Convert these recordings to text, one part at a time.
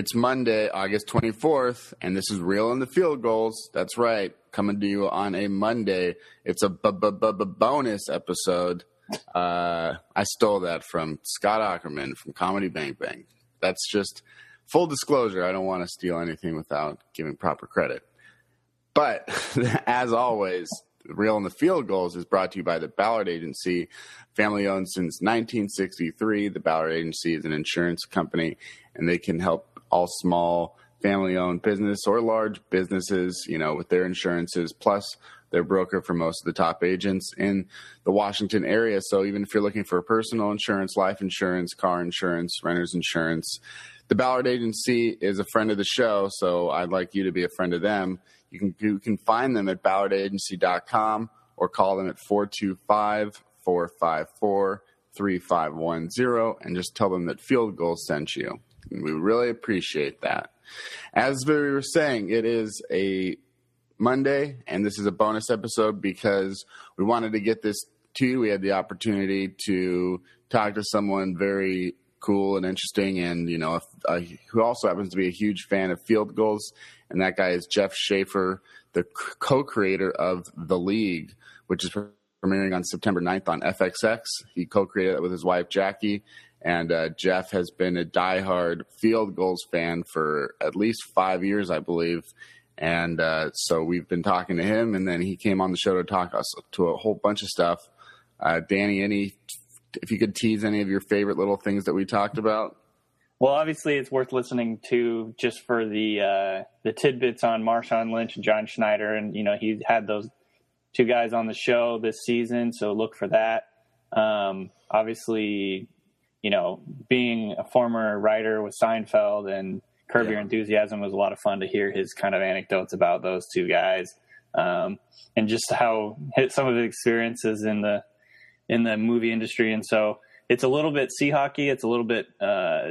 It's Monday, August 24th, and this is Reel in the Field Goals. That's right, coming to you on a Monday. It's a bonus episode. I stole that from Scott Ackerman from Comedy Bang Bang. That's just full disclosure. I don't want to steal anything without giving proper credit. But as always, Reel in the Field Goals is brought to you by the Ballard Agency, family owned since 1963. The Ballard Agency is an insurance company, and they can help all small family-owned business or large businesses, with their insurances, plus their broker for most of the top agents in the Washington area. So even if you're looking for personal insurance, life insurance, car insurance, renter's insurance, the Ballard Agency is a friend of the show, so I'd like you to be a friend of them. You can find them at ballardagency.com or call them at 425-454-3510 and just tell them that Field Goals sent you. We really appreciate that. As we were saying, it is a Monday, and this is a bonus episode because we wanted to get this to you. We had the opportunity to talk to someone very cool and interesting, and who also happens to be a huge fan of Field Goals, and that guy is Jeff Schaefer, the co-creator of The League, which is premiering on September 9th on FXX. He co-created it with his wife, Jackie. And Jeff has been a diehard Field Goals fan for at least 5 years, I believe. And so we've been talking to him, and then he came on the show to talk us to a whole bunch of stuff. Danny, if you could tease any of your favorite little things that we talked about? Well, obviously it's worth listening to just for the tidbits on Marshawn Lynch and John Schneider. And, he had those two guys on the show this season, so look for that. Obviously, being a former writer with Seinfeld and Curb Your Enthusiasm was a lot of fun to hear his kind of anecdotes about those two guys, and just how some of his experiences in the movie industry. And so it's a little bit Seahawky. It's a little bit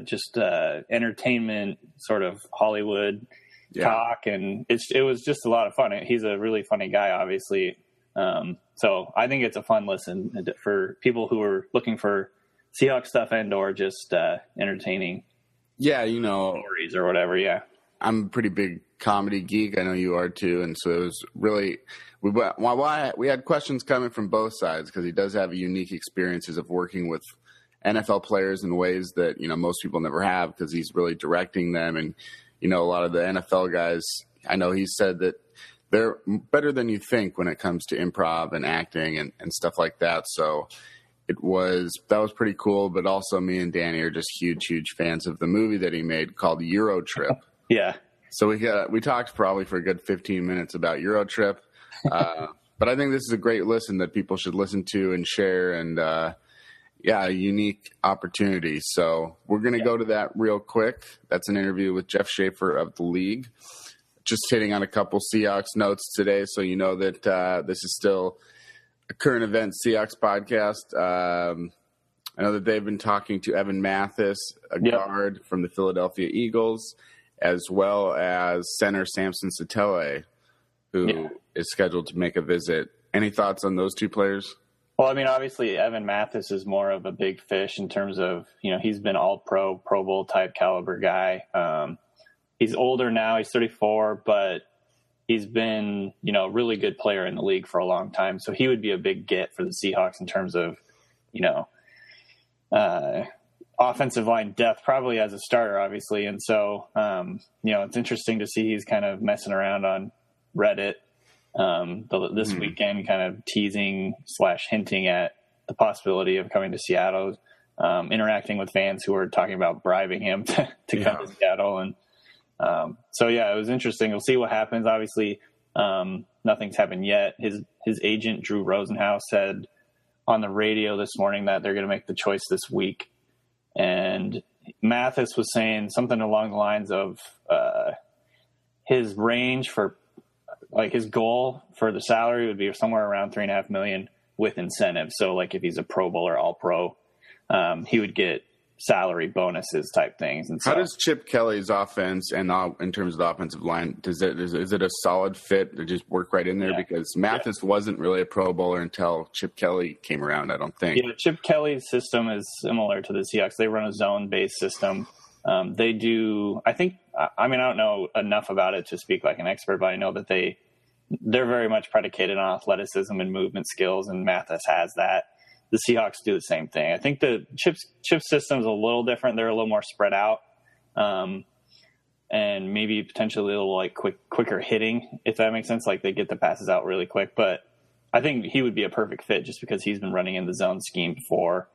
just entertainment, sort of Hollywood talk, and it was just a lot of fun. He's a really funny guy, obviously. So I think it's a fun listen for people who are looking for Seahawks stuff and or just entertaining stories or whatever. I'm a pretty big comedy geek. I know you are too, and so it was really we had questions coming from both sides because he does have unique experiences of working with NFL players in ways that most people never have, because he's really directing them, and a lot of the NFL guys, I know he said that they're better than you think when it comes to improv and acting and stuff like that. So that was pretty cool, but also me and Danny are just huge fans of the movie that he made called EuroTrip. Yeah. So we talked probably for a good 15 minutes about EuroTrip, but I think this is a great listen that people should listen to and share, and a unique opportunity. So we're going to go to that real quick. That's an interview with Jeff Schaefer of The League. Just hitting on a couple Seahawks notes today, so you know that this is still a current event Seahawks podcast. I know that they've been talking to Evan Mathis, a guard from the Philadelphia Eagles, as well as center Samson Satele, who is scheduled to make a visit. Any thoughts on those two players? Well, I mean, obviously Evan Mathis is more of a big fish in terms of, he's been all-pro, Pro Bowl type caliber guy. He's older now, he's 34, but he's been, a really good player in the league for a long time. So he would be a big get for the Seahawks in terms of, offensive line depth, probably as a starter, obviously. And so, it's interesting to see he's kind of messing around on Reddit this weekend, kind of teasing / hinting at the possibility of coming to Seattle, interacting with fans who are talking about bribing him to come to Seattle. And it was interesting. We'll see what happens. Obviously, nothing's happened yet. His agent, Drew Rosenhaus, said on the radio this morning that they're going to make the choice this week. And Mathis was saying something along the lines of his range for, his goal for the salary would be somewhere around $3.5 million with incentives. So, if he's a Pro Bowl or All Pro, he would get salary bonuses type things. And so, how does Chip Kelly's offense and in terms of the offensive line, is it a solid fit to just work right in there? Because Mathis wasn't really a Pro Bowler until Chip Kelly came around, I don't think. Yeah, Chip Kelly's system is similar to the Seahawks. They run a zone-based system. They do, I think, I mean, I don't know enough about it to speak like an expert, but I know that they're very much predicated on athleticism and movement skills, and Mathis has that. The Seahawks do the same thing. I think the chip system is a little different. They're a little more spread out, and maybe potentially a little like quicker hitting, if that makes sense. Like they get the passes out really quick. But I think he would be a perfect fit just because he's been running in the zone scheme before.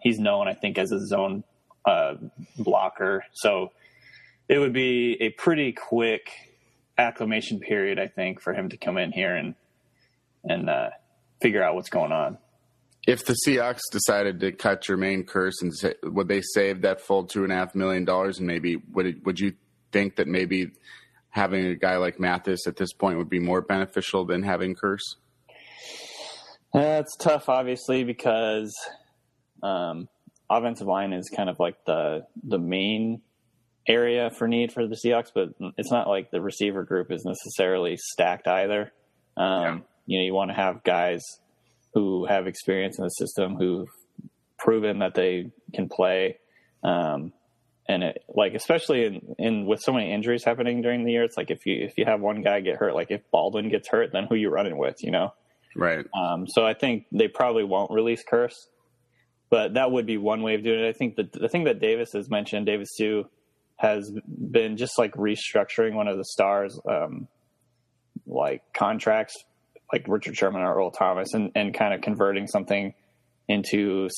He's known, I think, as a zone blocker. So it would be a pretty quick acclimation period, I think, for him to come in here and figure out what's going on. If the Seahawks decided to cut Jermaine Kearse, and would they save that full $2.5 million? And maybe would you think that maybe having a guy like Mathis at this point would be more beneficial than having Kearse? It's tough, obviously, because offensive line is kind of like the main area for need for the Seahawks, but it's not like the receiver group is necessarily stacked either. You want to have guys who have experience in the system, who've proven that they can play. And it, like, especially in with so many injuries happening during the year, it's like if you have one guy get hurt, like if Baldwin gets hurt, then who you running with, Right. So I think they probably won't release Kearse, but that would be one way of doing it. I think the thing that Davis has mentioned, Davis Sue, has been just like restructuring one of the stars, like contracts, like Richard Sherman or Earl Thomas, and kind of converting something into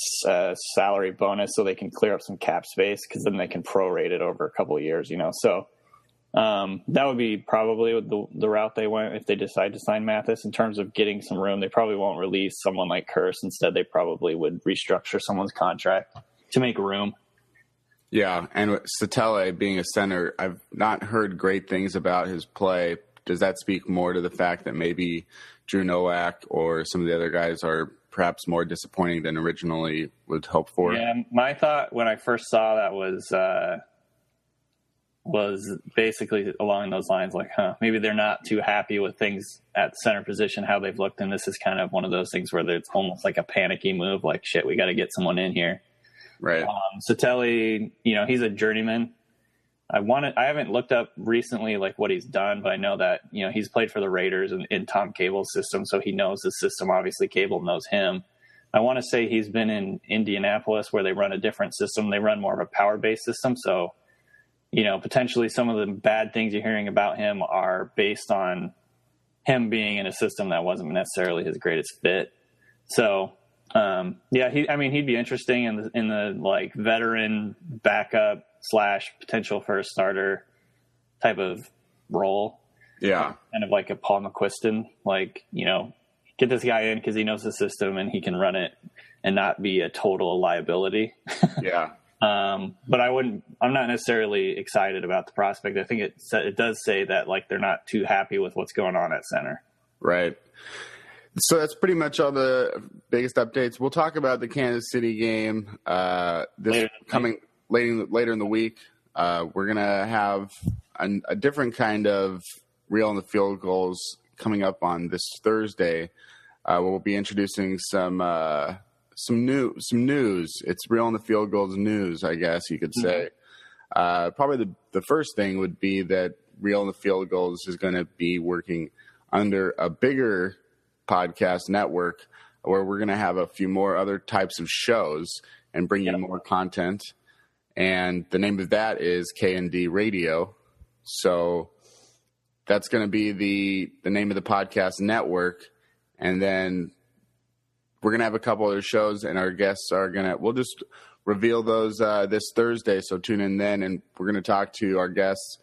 salary bonus so they can clear up some cap space, because then they can prorate it over a couple of years, So that would be probably the route they went if they decide to sign Mathis. In terms of getting some room, they probably won't release someone like Kearse. Instead, they probably would restructure someone's contract to make room. Yeah, and Satele being a center, I've not heard great things about his play. Does that speak more to the fact that maybe Drew Nowak or some of the other guys are perhaps more disappointing than originally would hope for? Yeah, my thought when I first saw that was basically along those lines, like, maybe they're not too happy with things at center position, how they've looked, and this is kind of one of those things where it's almost like a panicky move, like, shit, we got to get someone in here. Right. Satele, he's a journeyman. I haven't looked up recently like what he's done, but I know that, he's played for the Raiders in Tom Cable's system. So he knows the system. Obviously Cable knows him. I want to say he's been in Indianapolis where they run a different system. They run more of a power based system. So, potentially some of the bad things you're hearing about him are based on him being in a system that wasn't necessarily his greatest fit. So, he'd be interesting in the like veteran backup / potential for a starter type of role. Yeah. Kind of like a Paul McQuiston, like, get this guy in because he knows the system and he can run it and not be a total liability. Yeah. But I'm not necessarily excited about the prospect. I think it does say that like they're not too happy with what's going on at center. Right. So that's pretty much all the biggest updates. We'll talk about the Kansas City game later in the week. We're going to have a different kind of reel in the field goals coming up on this Thursday. We'll be introducing some news. It's reel in the field goals news, I guess you could say. Probably the first thing would be that reel in the field goals is going to be working under a bigger podcast network where we're going to have a few more other types of shows and bring you more content. And the name of that is K&D Radio. So that's going to be the name of the podcast network. And then we're going to have a couple other shows, and our guests we'll just reveal those this Thursday. So tune in then, and we're going to talk to our guests.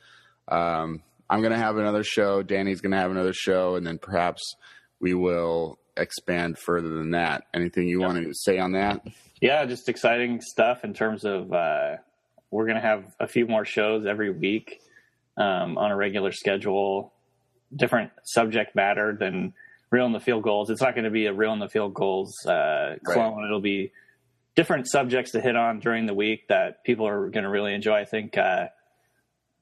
I'm going to have another show. Danny's going to have another show, and then perhaps we will expand further than that. Anything you want to say on that? Yeah, just exciting stuff in terms of we're going to have a few more shows every week on a regular schedule, different subject matter than reel in the field goals. It's not going to be a reel in the field goals clone. Right. It'll be different subjects to hit on during the week that people are going to really enjoy. I think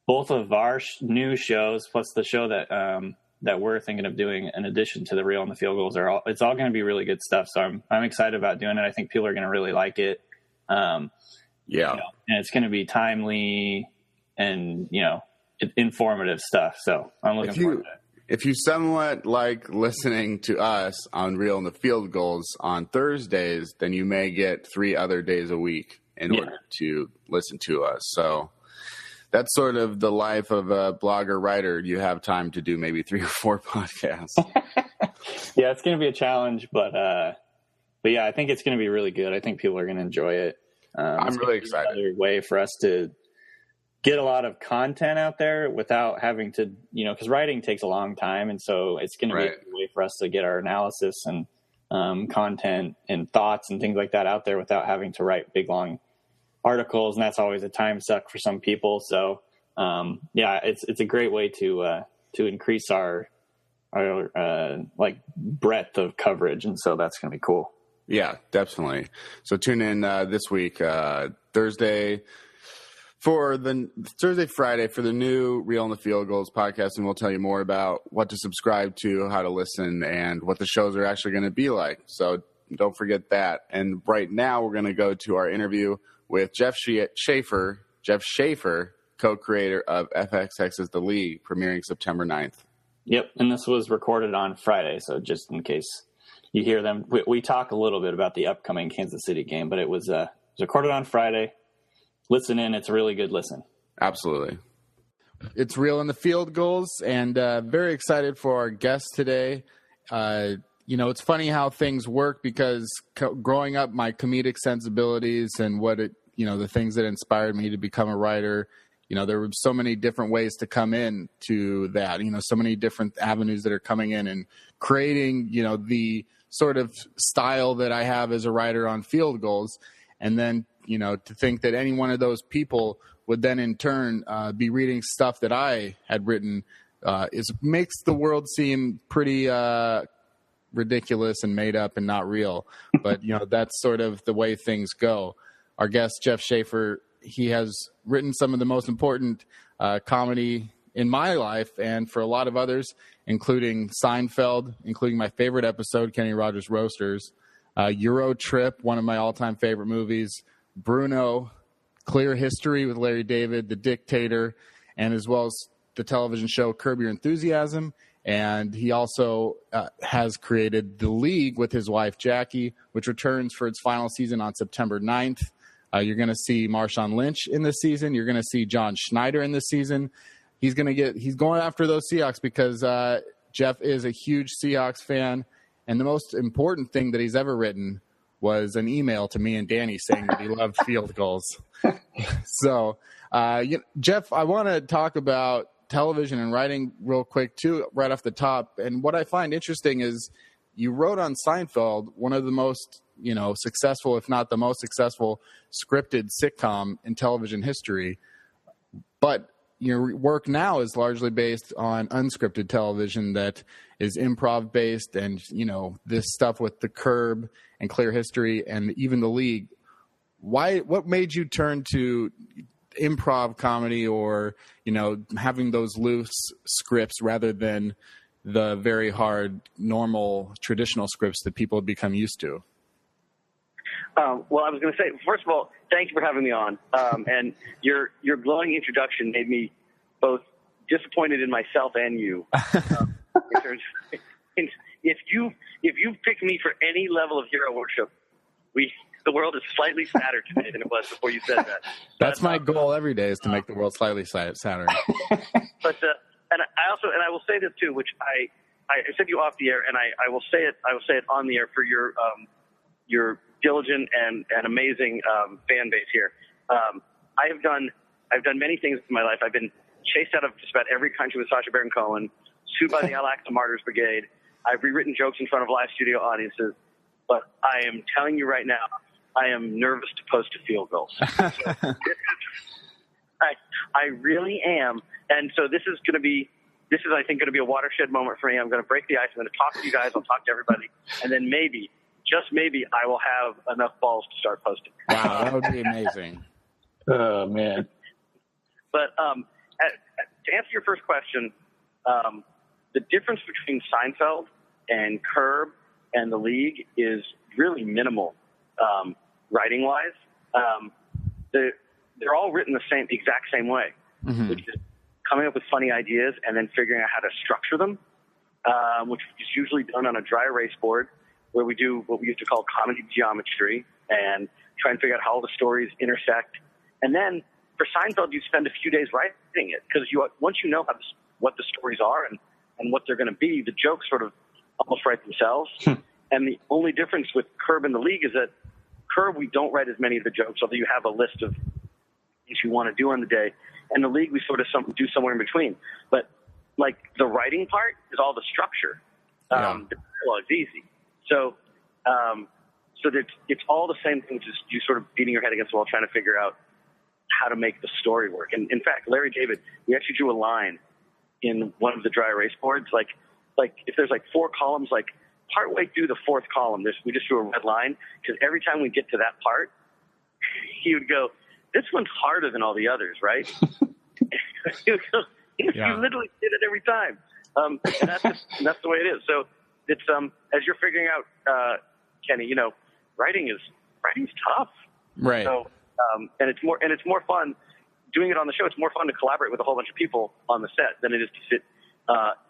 both of our new shows plus the show that we're thinking of doing in addition to the reel and the field goals it's all going to be really good stuff. So I'm excited about doing it. I think people are going to really like it. Yeah. And it's going to be timely and, informative stuff. So I'm looking forward to it. If you somewhat like listening to us on Real in the Field Goals on Thursdays, then you may get 3 other days a week in order to listen to us. So that's sort of the life of a blogger writer. You have time to do maybe 3 or 4 podcasts. Yeah, it's going to be a challenge, but yeah, I think it's going to be really good. I think people are going to enjoy it. I'm really excited. Another way for us to get a lot of content out there without having to, because writing takes a long time. And so it's going to be a way for us to get our analysis and content and thoughts and things like that out there without having to write big, long articles. And that's always a time suck for some people. So yeah, it's a great way to increase our like breadth of coverage. And so that's going to be cool. Yeah, definitely. So tune in this week, Friday for the new Real in the Field Goals podcast, and we'll tell you more about what to subscribe to, how to listen, and what the shows are actually going to be like. So don't forget that. And right now we're going to go to our interview with Jeff Schaefer, co-creator of FXX's The League, premiering September 9th. Yep, and this was recorded on Friday, so just in case you hear them, we talk a little bit about the upcoming Kansas City game, but it was recorded on Friday. Listen in. It's a really good listen. Absolutely. It's Real in the Field Goals, and very excited for our guest today. It's funny how things work because growing up, my comedic sensibilities and the things that inspired me to become a writer, there were so many different ways to come in to that, so many different avenues that are coming in and creating, the sort of style that I have as a writer on field goals. And then, to think that any one of those people would then in turn be reading stuff that I had written makes the world seem pretty ridiculous and made up and not real. But, that's sort of the way things go. Our guest, Jeff Schaefer, he has written some of the most important comedy in my life and for a lot of others, including Seinfeld, including my favorite episode, Kenny Rogers Roasters, EuroTrip, one of my all-time favorite movies, Bruno, Clear History with Larry David, The Dictator, and as well as the television show Curb Your Enthusiasm. And he also has created The League with his wife, Jackie, which returns for its final season on September 9th. You're going to see Marshawn Lynch in this season. You're going to see John Schneider in this season. He's going after those Seahawks because Jeff is a huge Seahawks fan. And the most important thing that he's ever written was an email to me and Danny saying that he loved field goals. So, Jeff, I want to talk about television and writing real quick, too, right off the top. And what I find interesting is you wrote on Seinfeld, one of the most, successful, if not the most successful, scripted sitcom in television history. But your work now is largely based on unscripted television that is improv based, and this stuff with the Curb and Clear History and even The League. What made you turn to improv comedy or having those loose scripts rather than the very hard normal traditional scripts that people have become used to? Well, I was going to say, first of all, thank you for having me on. And your glowing introduction made me both disappointed in myself and you. If you picked me for any level of hero worship, the world is slightly sadder today than it was before you said that. That's my goal every day, is to make the world slightly sadder. But I will say this too, which I said you off the air, and I will say it on the air for your diligent and amazing fan base here. I've done many things in my life. I've been chased out of just about every country with Sacha Baron Cohen, sued by the Al-Aqsa Martyrs Brigade. I've rewritten jokes in front of live studio audiences. But I am telling you right now, I am nervous to post a field goal. So I really am. And so this is, I think, going to be a watershed moment for me. I'm going to break the ice. I'm going to talk to you guys. I'll talk to everybody. And then maybe, just maybe, I will have enough balls to start posting. Wow, that would be amazing. Oh, man. But to answer your first question, the difference between Seinfeld and Curb and The League is really minimal, writing-wise. they're all written the exact same way, which is coming up with funny ideas and then figuring out how to structure them, which is usually done on a dry erase board where we do what we used to call comedy geometry and try and figure out how all the stories intersect. And then for Seinfeld, you spend a few days writing it because once you know what the stories are and what they're going to be, the jokes sort of almost write themselves. And the only difference with Curb and the League is that Curb, we don't write as many of the jokes, although you have a list of things you want to do on the day. And the League, we sort of do somewhere in between. But like the writing part is all the structure. The dialogue's easy. So it's all the same thing, just you sort of beating your head against the wall trying to figure out how to make the story work. And in fact, Larry David, we actually drew a line in one of the dry erase boards. Like if there's like 4 columns, like partway through the 4th column, we just drew a red line because every time we get to that part, he would go, "This one's harder than all the others, right?" He would go, you literally did it every time. And that's the way it is. So it's as you're figuring out, Kenny, writing's tough, right? So and it's more fun doing it on the show. It's more fun to collaborate with a whole bunch of people on the set than it is to sit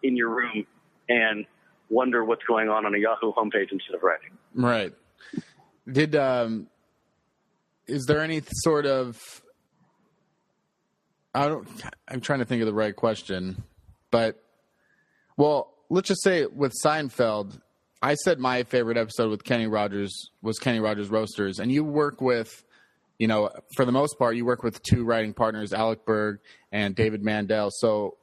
in your room and wonder what's going on a Yahoo homepage instead of writing. Right. Is there any sort of, I'm trying to think of the right question, but, well, let's just say with Seinfeld, I said my favorite episode with Kenny Rogers was Kenny Rogers Roasters, and you work with, for the most part, you work with 2 writing partners, Alec Berg and David Mandel. So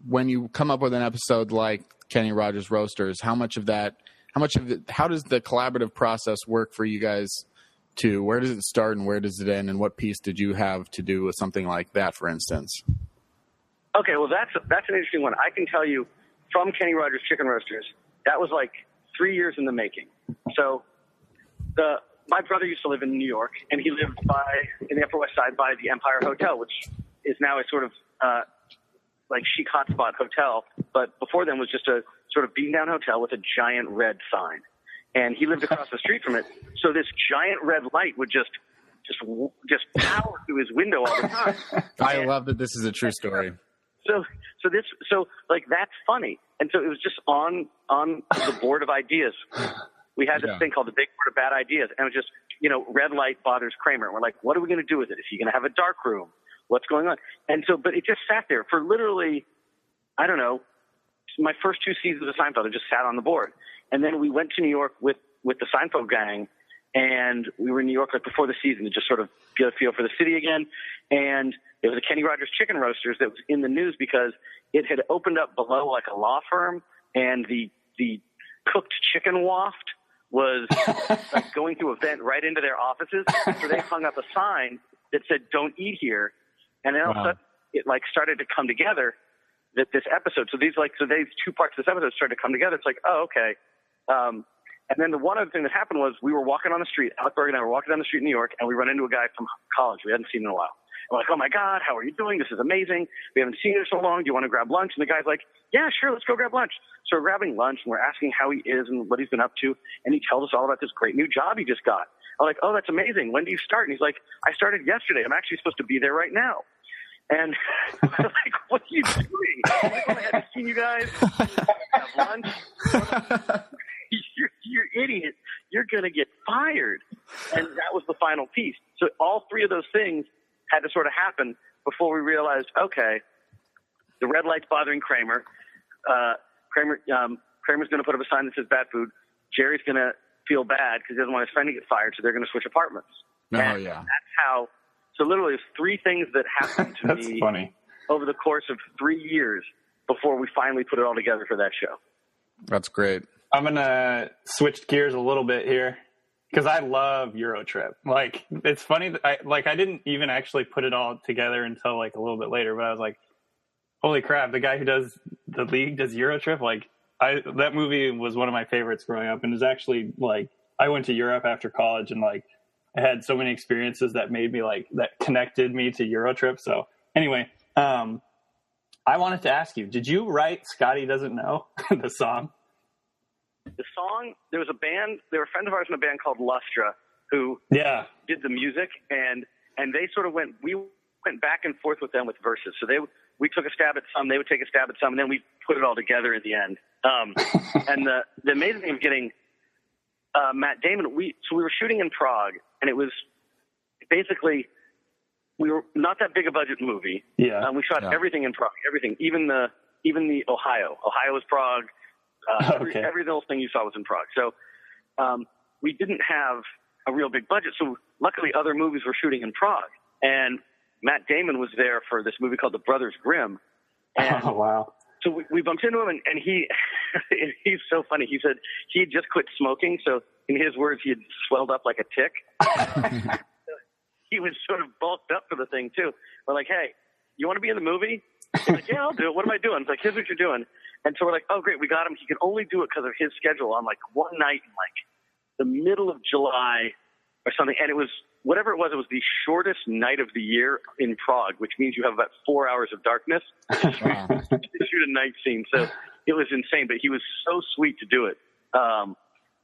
when you come up with an episode like Kenny Rogers Roasters, how does the collaborative process work for you guys? Where does it start and where does it end, and what piece did you have to do with something like that, for instance? Okay, well, that's an interesting one. I can tell you from Kenny Rogers Chicken Roasters, that was like 3 years in the making. So my brother used to live in New York, and he lived in the Upper West Side by the Empire Hotel, which is now a sort of like chic hotspot hotel, but before then was just a sort of beaten down hotel with a giant red sign. And he lived across the street from it. So this giant red light would just power through his window all the time. I love that this is a true story. So that's funny. And so it was just on the board of ideas. We had this thing called the big board of bad ideas. And it was just, red light bothers Kramer. And we're like, what are we going to do with it? Is he going to have a dark room? What's going on? And so, but it just sat there for literally, I don't know, my first 2 seasons of Seinfeld. It just sat on the board. And then we went to New York with the Seinfeld gang, and we were in New York like before the season to just sort of get a feel for the city again. And it was a Kenny Rogers Chicken Roasters that was in the news because it had opened up below like a law firm, and the cooked chicken waft was like going to a vent right into their offices. So they hung up a sign that said, "Don't eat here." And then all of a sudden it like started to come together that this episode. So these 2 parts of this episode started to come together. It's like, oh, okay. And then the one other thing that happened was we were walking on the street. Alec Berg and I were walking down the street in New York, and we run into a guy from college we hadn't seen in a while. We're like, "Oh my God, how are you doing? This is amazing. We haven't seen you so long. Do you want to grab lunch?" And the guy's like, "Yeah, sure. Let's go grab lunch." So we're grabbing lunch, and we're asking how he is and what he's been up to. And he tells us all about this great new job he just got. I'm like, "Oh, that's amazing. When do you start?" And he's like, "I started yesterday. I'm actually supposed to be there right now." And I was like, "What are you doing?" I'm like, "Oh, I haven't seen you guys. Have lunch." You're idiot. You're going to get fired. And that was the final piece. So all 3 of those things had to sort of happen before we realized, okay, the red light's bothering Kramer. Kramer's going to put up a sign that says bad food. Jerry's going to feel bad because he doesn't want his friend to get fired, so they're going to switch apartments. And that's how. So literally, it's 3 things that happened to me funny. Over the course of 3 years before we finally put it all together for that show. That's great. I'm going to switch gears a little bit here because I love EuroTrip. Like, it's funny that I didn't even actually put it all together until like a little bit later, but I was like, holy crap, the guy who does the League does EuroTrip. Like, that movie was one of my favorites growing up, and is actually like, I went to Europe after college, and like I had so many experiences that made me that connected me to EuroTrip. So anyway, I wanted to ask you, did you write Scotty Doesn't Know, the song? The song, there was a band, they were friends of ours in a band called Lustra who did the music, and and they sort of we went back and forth with them with verses. So we took a stab at some, they would take a stab at some, and then we put it all together at the end. And the amazing thing of getting Matt Damon, we were shooting in Prague, and it was basically, we were not that big a budget movie. Yeah. We shot everything in Prague, everything, even the Ohio. Ohio was Prague. Every little thing you saw was in Prague. So we didn't have a real big budget. So luckily other movies were shooting in Prague. And Matt Damon was there for this movie called The Brothers Grimm. And oh, wow. So we bumped into him, and he's so funny. He said he had just quit smoking. So in his words, he had swelled up like a tick. He was sort of bulked up for the thing too. We're like, hey, you want to be in the movie? He's like, yeah, I'll do it. What am I doing? It's like, here's what you're doing. And so we're like, oh, great, we got him. He could only do it because of his schedule on like one night in like the middle of July or something. And it was, whatever it was the shortest night of the year in Prague, which means you have about 4 hours of darkness to shoot a night scene. So it was insane, but he was so sweet to do it.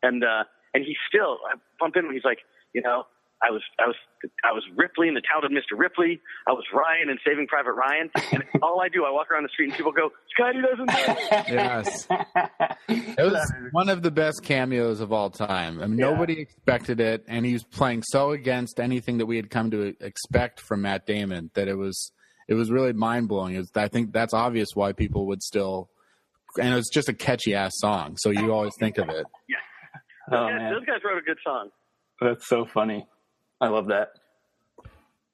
And he still, I bumped into him. He's like, you know, I was Ripley in The Talented Mr. Ripley. I was Ryan in Saving Private Ryan. And all I do, I walk around the street and people go, Scotty doesn't do it. Yes. It was one of the best cameos of all time. I mean, nobody expected it, and he was playing so against anything that we had come to expect from Matt Damon that it was really mind-blowing. I think that's obvious why people would still – and it was just a catchy-ass song, so you always think of it. Yeah. Those guys wrote a good song. That's so funny. I love that.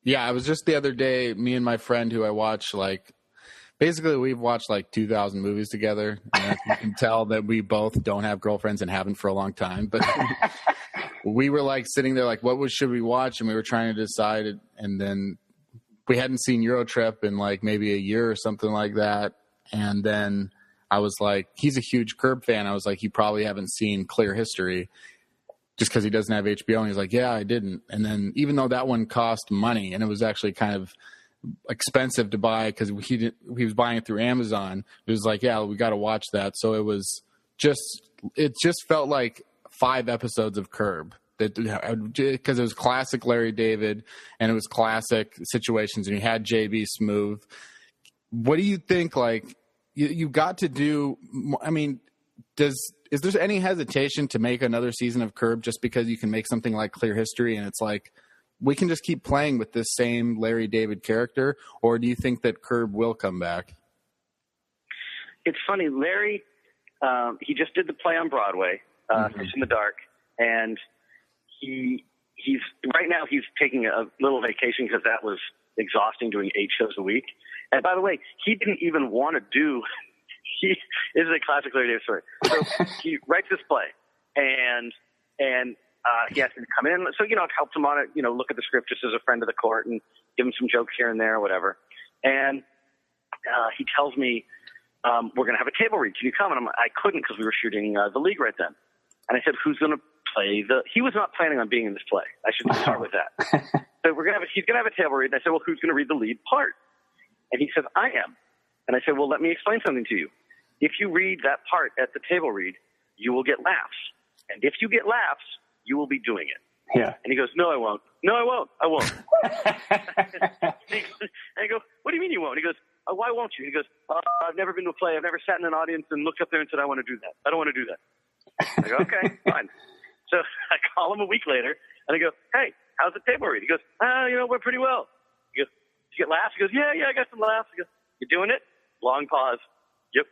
Yeah, it was just the other day, me and my friend who I watch, like, basically we've watched like 2,000 movies together. And you can tell that we both don't have girlfriends and haven't for a long time. But we were like sitting there like, should we watch? And we were trying to decide. And then we hadn't seen EuroTrip in like maybe a year or something like that. And then I was like, he's a huge Curb fan. I was like, you probably haven't seen Clear History. Just because he doesn't have HBO. And he's like, yeah, I didn't. And then even though that one cost money and it was actually kind of expensive to buy because he was buying it through Amazon, it was like, yeah, we got to watch that. So it just felt like 5 episodes of Curb because it was classic Larry David and it was classic situations and you had JB Smoove. What do you think? Like you got to do, I mean, is there any hesitation to make another season of Curb just because you can make something like Clear History and it's like, we can just keep playing with this same Larry David character? Or do you think that Curb will come back? It's funny. Larry, he just did the play on Broadway, Fish in the Dark. And he's right now he's taking a little vacation because that was exhausting doing 8 shows a week. And by the way, he didn't even want to do this is a classic Larry David story. So he writes this play, and he asked me to come in. So, I've helped him on it, look at the script just as a friend of the court and give him some jokes here and there or whatever. And he tells me, we're going to have a table read. Can you come? And I couldn't because we were shooting The League right then. And I said, who's going to play he was not planning on being in this play. I should start with that. So he's going to have a table read. And I said, well, who's going to read the lead part? And he says, I am. And I said, well, let me explain something to you. If you read that part at the table read, you will get laughs. And if you get laughs, you will be doing it. Yeah. And he goes, no, I won't. No, I won't. I won't. And I go, what do you mean you won't? He goes, oh, why won't you? He goes, I've never been to a play. I've never sat in an audience and looked up there and said, I want to do that. I don't want to do that. I go, okay, fine. So I call him a week later and I go, hey, how's the table read? He goes, went pretty well. He goes, did you get laughs? He goes, yeah, I got some laughs. He goes, you doing it? Long pause. Yep.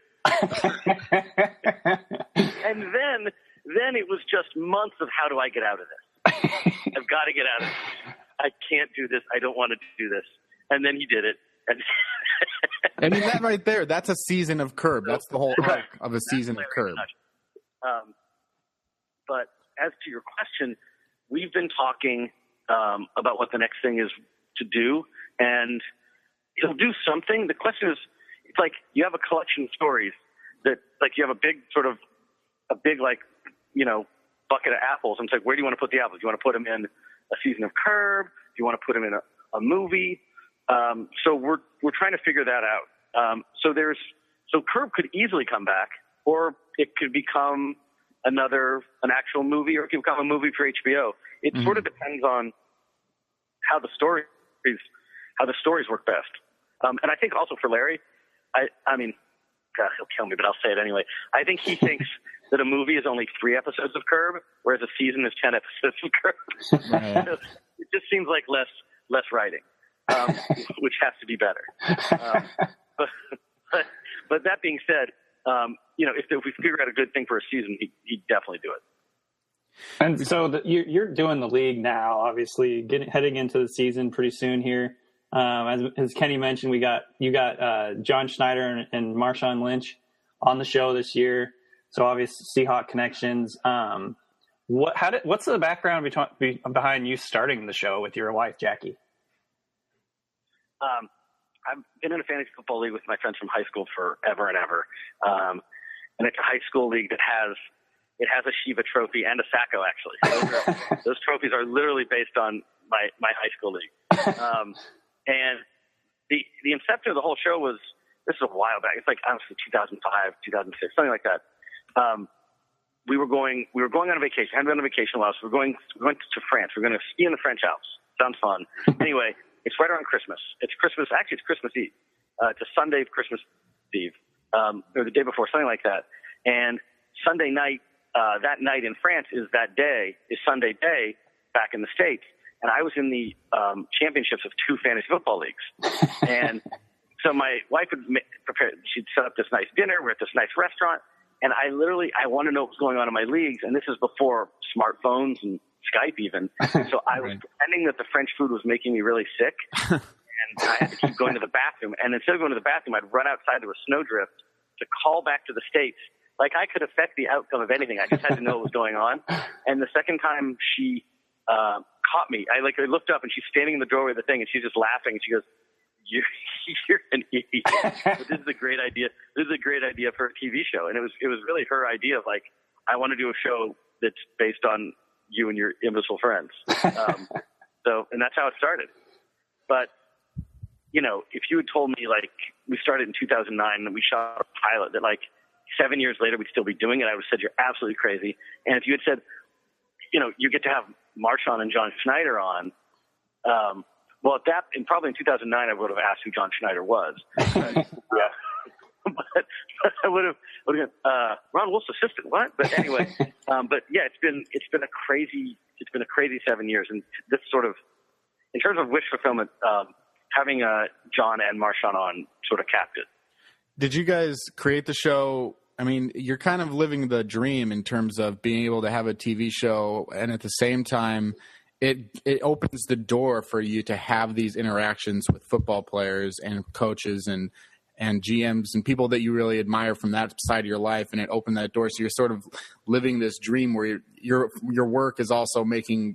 And then it was just months of how do I get out of this? I've got to get out of this. I can't do this. I don't want to do this. And then he did it. I mean, that right there, that's a season of Curb. That's the whole arc of a season of Curb. But as to your question, we've been talking about what the next thing is to do, and he'll do something. The question is, it's like you have a collection of stories that, like, you have a big bucket of apples. And it's like, where do you want to put the apples? Do you want to put them in a season of Curb? Do you want to put them in a movie? So we're trying to figure that out. So Curb could easily come back, or it could become an actual movie, or it could become a movie for HBO. It sort of depends on how the story stories work best. And I think also for Larry, I mean, God, he'll kill me, but I'll say it anyway. I think he thinks that a movie is only 3 episodes of Curb, whereas a season is 10 episodes of Curb. Right. So it just seems like less writing, which has to be better. But that being said, if we figure out a good thing for a season, he'd definitely do it. And so you're doing the league now, obviously, heading into the season pretty soon here. As Kenny mentioned, you got John Schneider and Marshawn Lynch on the show this year. So obviously Seahawks connections. What's the background behind you starting the show with your wife, Jackie? I've been in a fantasy football league with my friends from high school forever and ever. And it's a high school league that has a Shiva trophy and a Sacco, actually. Those trophies are literally based on my high school league. And the inception of the whole show this is a while back. It's like, honestly, 2005, 2006, something like that. We were going on a vacation. I hadn't been on a vacation in a while, so we're going to France. We're going to ski in the French Alps. Sounds fun. Anyway, it's right around Christmas. It's Christmas. Actually, it's Christmas Eve. It's a Sunday of Christmas Eve, or the day before, something like that. And Sunday night, that night in France is Sunday day back in the States. And I was in the championships of 2 fantasy football leagues. And so my wife would prepare. She'd set up this nice dinner. We're at this nice restaurant. And I want to know what was going on in my leagues. And this is before smartphones and Skype even. So I was pretending that the French food was making me really sick. And I had to keep going to the bathroom. And instead of going to the bathroom, I'd run outside to a snowdrift to call back to the States. Like I could affect the outcome of anything. I just had to know what was going on. And the second time she caught me, I looked up and she's standing in the doorway of the thing and she's just laughing. And she goes, you're an idiot. But this is a great idea. This is a great idea for a TV show. And it was really her idea of like, I want to do a show that's based on you and your imbecile friends. And that's how it started. But, if you had told me like we started in 2009 and we shot a pilot that like 7 years later we'd still be doing it, I would have said you're absolutely crazy. And if you had said, you get to have Marshawn and John Schneider on, well, probably in 2009, I would have asked who John Schneider was. But I would have Ron Wolf's assistant. What? But anyway, it's been a crazy 7 years, and this sort of, in terms of wish fulfillment, having John and Marshawn on sort of capped it. Did you guys create the show? I mean, you're kind of living the dream in terms of being able to have a TV show, and at the same time, it opens the door for you to have these interactions with football players and coaches and GMs and people that you really admire from that side of your life, and it opened that door. So you're sort of living this dream where your work is also making,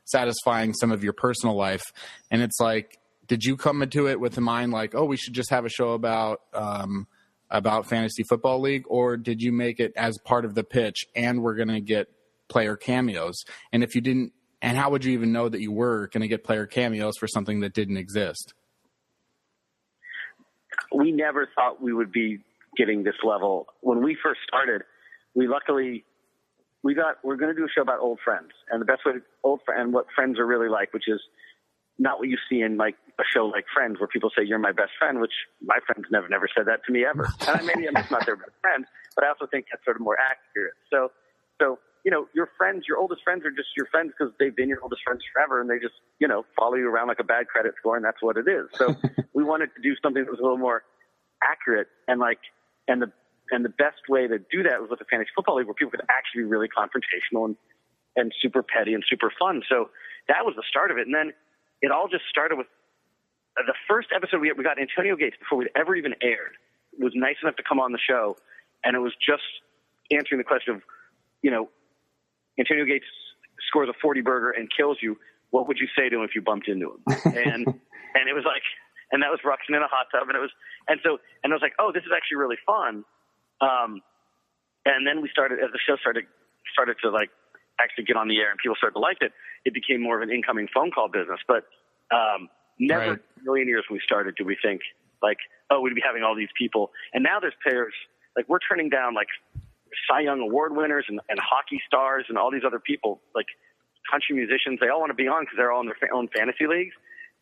satisfying some of your personal life. And it's like, did you come into it with a mind like, oh, we should just have a show about fantasy football league, or did you make it as part of the pitch and we're going to get player cameos? And if you didn't, and how would you even know that you were going to get player cameos for something that didn't exist? We never thought we would be getting this level. When we first started, we're going to do a show about old friends, and the best way and what friends are really like, which is not what you see in like a show like Friends, where people say you're my best friend, which my friends never said that to me ever. And maybe I'm just not their best friend, but I also think that's sort of more accurate. So your friends, your oldest friends are just your friends because they've been your oldest friends forever, and they just, follow you around like a bad credit score, and that's what it is. So we wanted to do something that was a little more accurate, and the best way to do that was with a fantasy football league where people could actually be really confrontational and super petty and super fun. So that was the start of it. And then it all just started with the first episode we got Antonio Gates before we'd ever even aired. Was nice enough to come on the show, and it was just answering the question of, Antonio Gates scores a 40-burger and kills you. What would you say to him if you bumped into him? And it was like, and that was Ruxin in a hot tub, and I was like, oh, this is actually really fun. And then we started, as the show started to like actually get on the air and people started to like it, it became more of an incoming phone call business. But never Right. in a million years when we started did we think like, oh, we'd be having all these people. And now there's players, like we're turning down like Cy Young Award winners and hockey stars and all these other people, like country musicians. They all want to be on because they're all in their own fantasy leagues.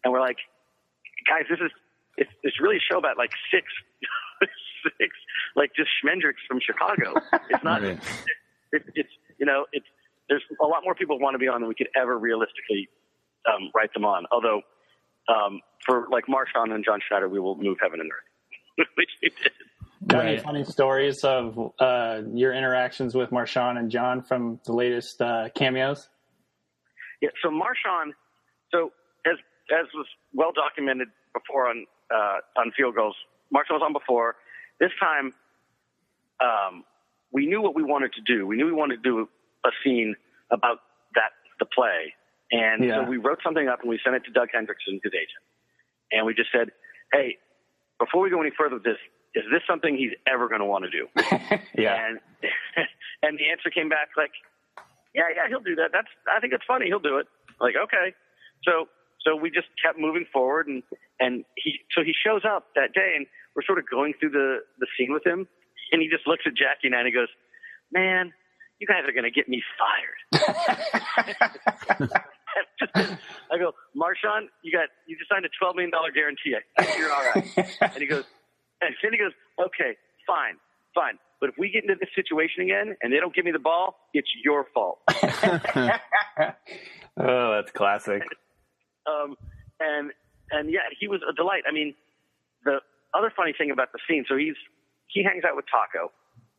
and we're like, guys, it's really a show about like six like just schmendricks from Chicago. It's not. Right. There's a lot more people who want to be on than we could ever realistically write them on. Although for like Marshawn and John Schneider, we will move heaven and earth, which we did. Got any funny stories of your interactions with Marshawn and John from the latest cameos? Yeah. So Marshawn, as was well documented before on Field Goals, Marshawn was on before. This time, we knew what we wanted to do. We knew we wanted to do a scene about the play. And so we wrote something up and we sent it to Doug Hendrickson, his agent. And we just said, hey, before we go any further with this, is this something he's ever going to want to do? And the answer came back like, yeah, he'll do that. I think it's funny. He'll do it. Like, okay. So we just kept moving forward and he shows up that day and we're sort of going through the scene with him and he just looks at Jackie and I and he goes, man, you guys are going to get me fired. I go, Marshawn, you just signed a $12 million guarantee. I think you're all right. And he goes, okay, fine. But if we get into this situation again and they don't give me the ball, it's your fault. Oh, that's classic. And yeah, he was a delight. I mean, the other funny thing about the scene, so he hangs out with Taco.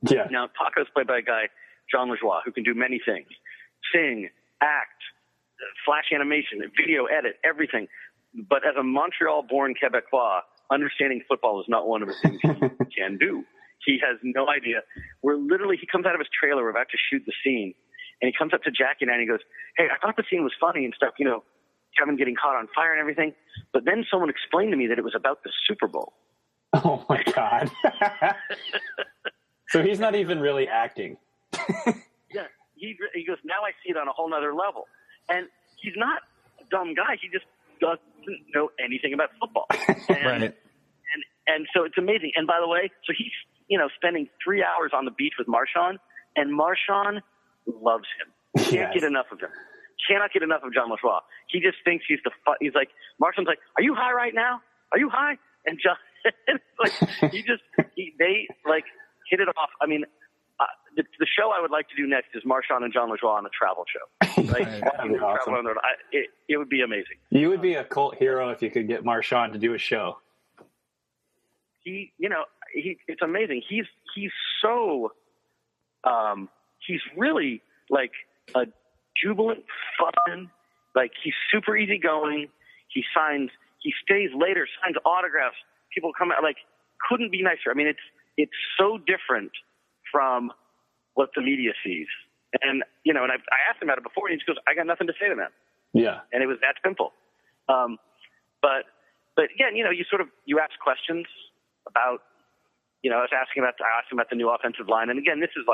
Yeah. Now, Taco's played by a guy, John Lajoie, who can do many things. Sing, act, flash animation, video edit, everything. But as a Montreal-born Quebecois, understanding football is not one of the things he can do. He has no idea. He comes out of his trailer, we're about to shoot the scene, and he comes up to Jackie and I and he goes, hey, I thought the scene was funny and stuff, Kevin getting caught on fire and everything. But then someone explained to me that it was about the Super Bowl. Oh, my God. So he's not even really acting. Yeah. He goes, now I see it on a whole nother level. And he's not a dumb guy. He just doesn't know anything about football. Right. And so it's amazing. And by the way, so he's, spending 3 hours on the beach with Marshawn, and Marshawn loves him. Can't get enough of him. Cannot get enough of John Lajoie. He just thinks he's he's like, Marshawn's like, are you high right now? Are you high? And John, they hit it off. I mean, the show I would like to do next is Marshawn and John Lajoie on a travel show. That'd be awesome. Travel on the road. It would be amazing. You would be a cult hero if you could get Marshawn to do a show. It's amazing. He's so, he's really like a jubilant, fun, he's super easygoing. He stays later, signs autographs. People come out, couldn't be nicer. I mean, it's so different from what the media sees. And, and I asked him about it before, and he just goes, I got nothing to say to them. Yeah. And it was that simple. But again, you ask questions about, I asked him about the new offensive line. And again, this is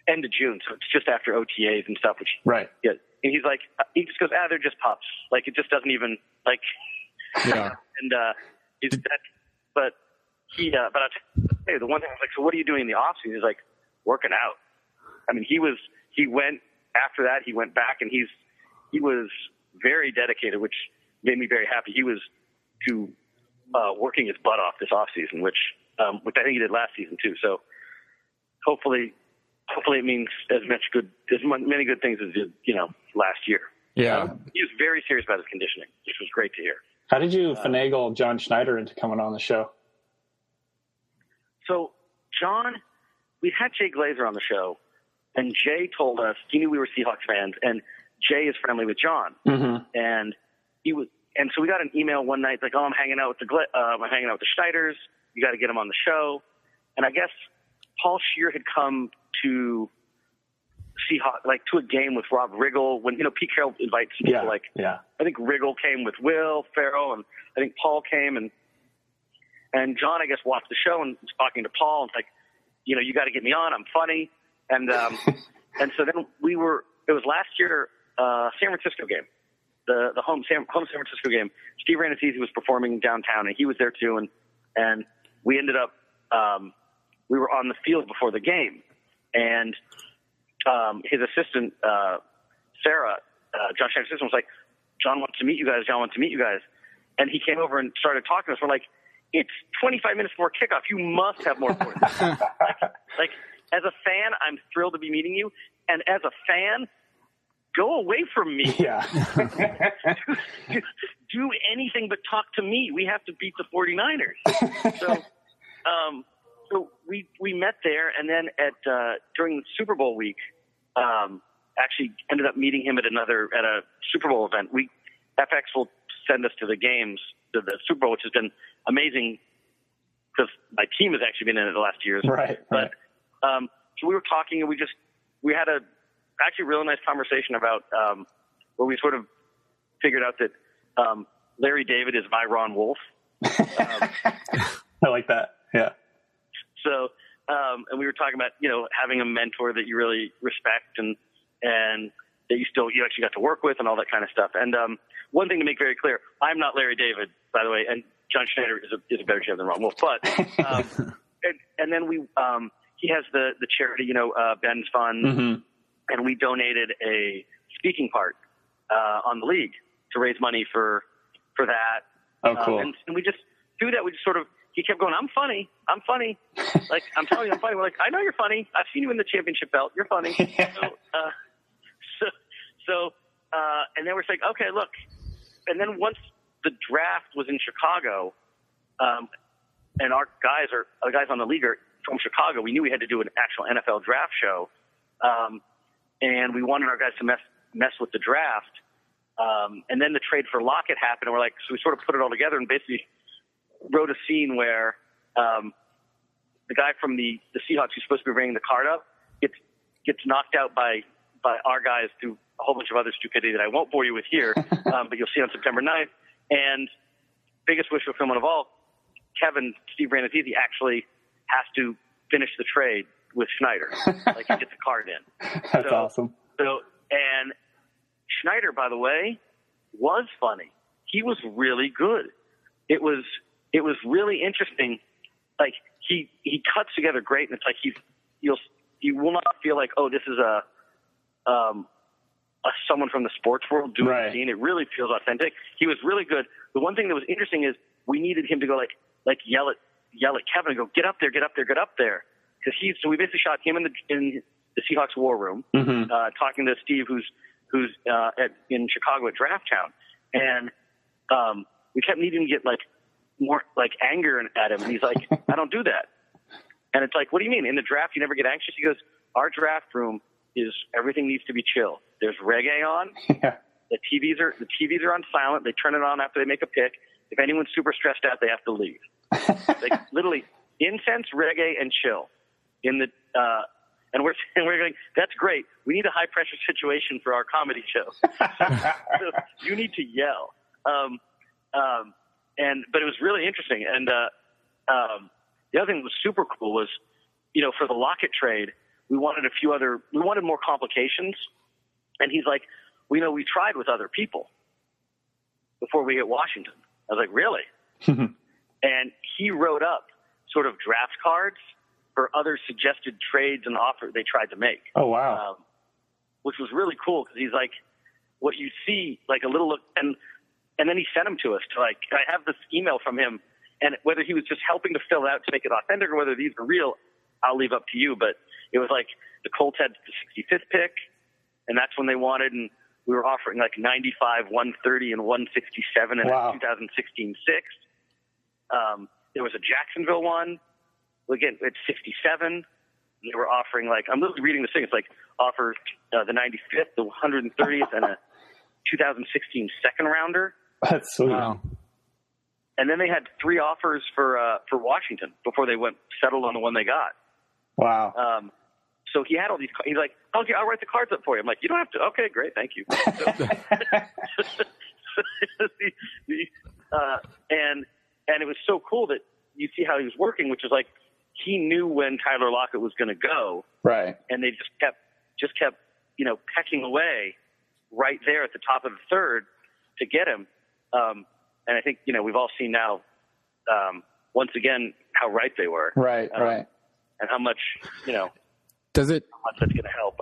end of June, so it's just after OTAs and stuff, which, right. Yeah. And he's like, he just goes, they're just pups. It just doesn't even yeah. And, but I'll tell you, the one thing I was like, so what are you doing in the off season? He's like, working out. I mean, he went after that, he went back and he was very dedicated, which made me very happy. He was working his butt off this off season, which I think he did last season too. So hopefully it means as many good things as it did, last year. Yeah. He was very serious about his conditioning, which was great to hear. How did you finagle John Schneider into coming on the show? So John, we had Jay Glazer on the show, and Jay told us he knew we were Seahawks fans, and Jay is friendly with John, and so we got an email one night like, I'm hanging out with the Schneiders. You got to get him on the show, and I guess Paul Scheer had come to Seahawks, to a game with Rob Riggle when Pete Carroll invites people. I think Riggle came with Will Ferrell, and I think Paul came, and John, I guess, watched the show and was talking to Paul and you got to get me on. I'm funny. And so then it was last year, San Francisco game, the home San Francisco game. Steve Rannazzisi was performing downtown and he was there too. And we ended up, we were on the field before the game and his assistant, Sarah, John Schneider's assistant was like, John wants to meet you guys. John wants to meet you guys. And he came over and started talking to us. We're like, it's 25 minutes before kickoff. You must have more for us. like, as a fan, I'm thrilled to be meeting you. And as a fan, go away from me. Yeah. do anything but talk to me. We have to beat the 49ers. So we met there, and then during the Super Bowl week, actually ended up meeting him at a Super Bowl event. FX will send us to the games, to the Super Bowl, which has been amazing because my team has actually been in it the last years. Right. But so we were talking, and we had a actually really nice conversation about where we sort of figured out that Larry David is my Ron Wolf. I like that. Yeah. So, and we were talking about, having a mentor that you really respect and that you actually got to work with and all that kind of stuff. And one thing to make very clear, I'm not Larry David, by the way, and John Schneider is a better GM than Ron Wolf. But and then he has the charity, Ben's Fund, mm-hmm. and we donated a speaking part on the league to raise money for that. Oh, cool. And we just do that. We just sort of, he kept going, I'm funny. Like, I'm telling you, I'm funny. We're like, I know you're funny. I've seen you in the championship belt. You're funny. And then we're like, okay, look. And then once the draft was in Chicago, and our guys on the league are from Chicago, we knew we had to do an actual NFL draft show. And we wanted our guys to mess with the draft. And then the trade for Lockett happened, and we're like, so we sort of put it all together and basically wrote a scene where the guy from the Seahawks who's supposed to be bringing the card up gets knocked out by our guys through a whole bunch of other stupidity that I won't bore you with here, but you'll see on September 9th. And biggest wish fulfillment of all, Steve Ranatisi actually has to finish the trade with Schneider. Like, he gets the card in. That's awesome. And Schneider, by the way, was funny. He was really good. It was really interesting. Like, he cuts together great, and it's like you will not feel like, oh, this is a someone from the sports world doing the scene. It really feels authentic. He was really good. The one thing that was interesting is we needed him to go like yell at Kevin and go, get up there. Because so we basically shot him in the Seahawks war room, mm-hmm. Talking to Steve, who's in Chicago at Draft Town, and we kept needing to get more anger at him, and he's like, I don't do that. And it's like, what do you mean? In the draft, you never get anxious? He goes, our draft room is everything needs to be chill. There's reggae on. Yeah. The TVs are on silent. They turn it on after they make a pick. If anyone's super stressed out, they have to leave. Literally incense, reggae, and chill. And we're going, that's great. We need a high pressure situation for our comedy show. So you need to yell. But it was really interesting. And the other thing that was super cool was, for the Lockett trade, we wanted more complications. And he's like, we tried with other people before we hit Washington. I was like, really? And he wrote up sort of draft cards for other suggested trades and offers they tried to make. Oh, wow. Which was really cool because he's like, what you see, like a little look, and then he sent them to us I have this email from him, and whether he was just helping to fill it out to make it authentic or whether these are real, I'll leave up to you. But it was like the Colts had the 65th pick, and that's when they wanted, and we were offering 95, 130, and 167 in a 2016 sixth. There was a Jacksonville one. Again, it's 67. They were offering I'm literally reading this thing. It's offer the 95th, the 130th, and a 2016 second rounder. That's sweet. Wow. And then they had 3 offers for Washington before they settled on the one they got. Wow. So he had all these. He's like, "Okay, I'll write the cards up for you." I'm like, "You don't have to." Okay, great, thank you. And it was so cool that you see how he was working, which is he knew when Tyler Lockett was going to go, right? And they just kept pecking away right there at the top of the third to get him. And I think we've all seen now once again how right they were, right, and how much Does it? How much that's going to help.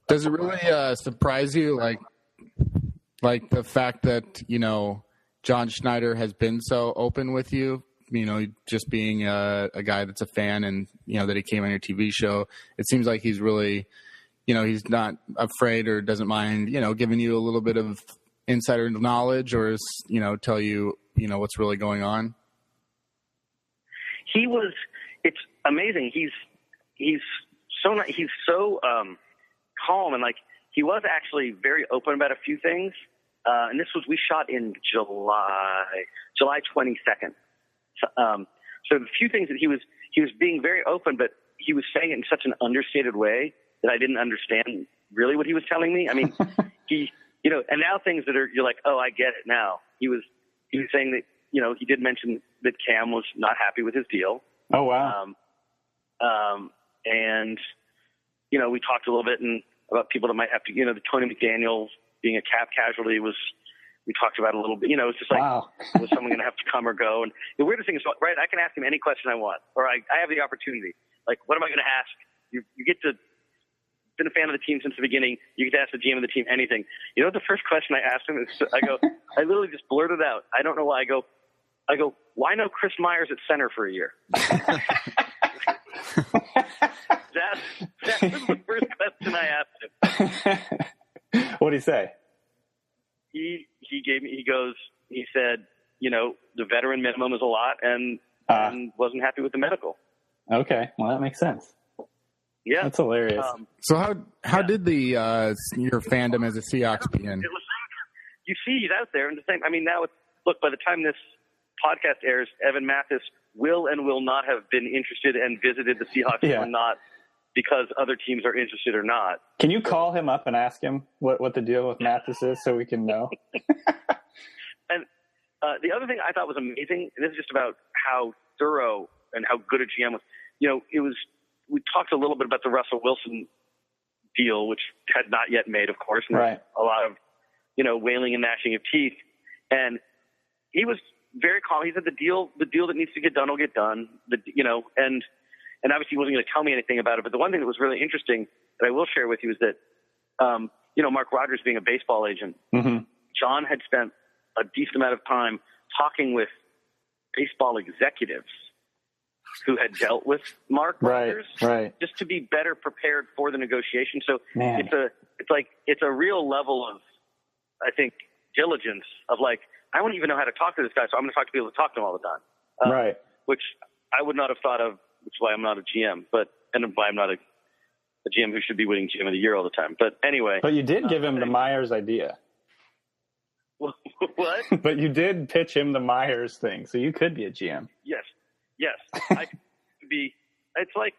Does it really surprise you? Like the fact that, John Schneider has been so open with you, just being a guy that's a fan and, that he came on your TV show. It seems like he's really, he's not afraid or doesn't mind, giving you a little bit of insider knowledge or, tell you, what's really going on. It's amazing. He's so calm, and like he was actually very open about a few things. And we shot in July 22nd. So the few things that he was being very open, but he was saying it in such an understated way that I didn't understand really what he was telling me. I mean, and now things that you're like, oh, I get it now. He was saying that, he did mention that Cam was not happy with his deal. Oh, wow. And, we talked a little bit about people that might have to, the Tony McDaniel being a cap casualty we talked about a little bit, it's just like, wow. Was someone going to have to come or go? And the weirdest thing is, right, I can ask him any question I want, or I have the opportunity. Like, what am I going to ask? You get to, been a fan of the team since the beginning. You get to ask the GM of the team anything. The first question I asked him is, I literally just blurted out. I don't know why. I go, why no Chris Myers at center for a year? That was the first question I asked him. What did he say? He said, the veteran minimum is a lot and wasn't happy with the medical. Okay. Well, that makes sense. Yeah. That's hilarious. So how did your fandom as a Seahawks begin? You see it out there and the same. I mean, now look, by the time this podcast airs, Evan Mathis will and will not have been interested and visited the Seahawks or not, because other teams are interested or not. Can you call him up and ask him what the deal with Mathis is so we can know? And the other thing I thought was amazing, and this is just about how thorough and how good a GM was, we talked a little bit about the Russell Wilson deal, which had not yet made, of course, and right. A lot of, wailing and gnashing of teeth. And he was very calm. He said the deal that needs to get done will get done. And obviously he wasn't going to tell me anything about it. But the one thing that was really interesting that I will share with you is that, Mark Rogers being a baseball agent, mm-hmm. John had spent a decent amount of time talking with baseball executives who had dealt with Mark Rogers, right. just to be better prepared for the negotiation. So Man. it's a real level of, I think, diligence of like, I don't even know how to talk to this guy, so I'm going to talk to people that talk to him all the time. Right. Which I would not have thought of, which is why I'm not a GM, and why I'm not a GM who should be winning GM of the Year all the time. But anyway. But you did give him the Myers idea. What? But you did pitch him the Myers thing, so you could be a GM. Yes. I could be. It's like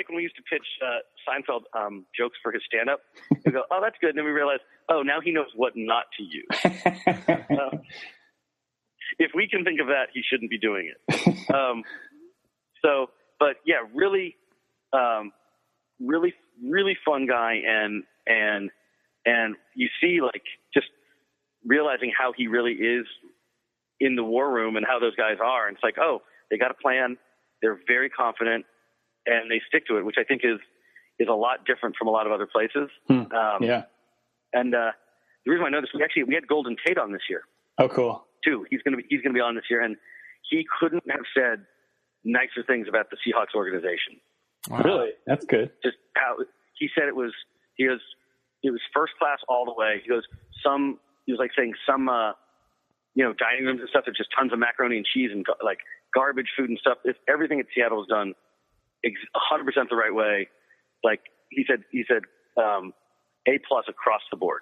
when we used to pitch Seinfeld jokes for his stand-up. We go, oh, that's good. And then we realize, oh, now he knows what not to use. If we can think of that, he shouldn't be doing it. But yeah, really, really fun guy, and you see, like, just realizing how he really is in the war room and how those guys are. And it's like, oh, they got a plan. They're very confident, and they stick to it, which I think is a lot different from a lot of other places. Yeah. And the reason I know this, we had Golden Tate on this year. Oh, cool. Too. He's going to be on this year, and he couldn't have said nicer things about the Seahawks organization. Wow. Really? That's good. Just how he said it was first class all the way. He was like saying some dining rooms and stuff, there's just tons of macaroni and cheese and like garbage food and stuff. Everything at Seattle was done 100% the right way. Like he said A+ across the board.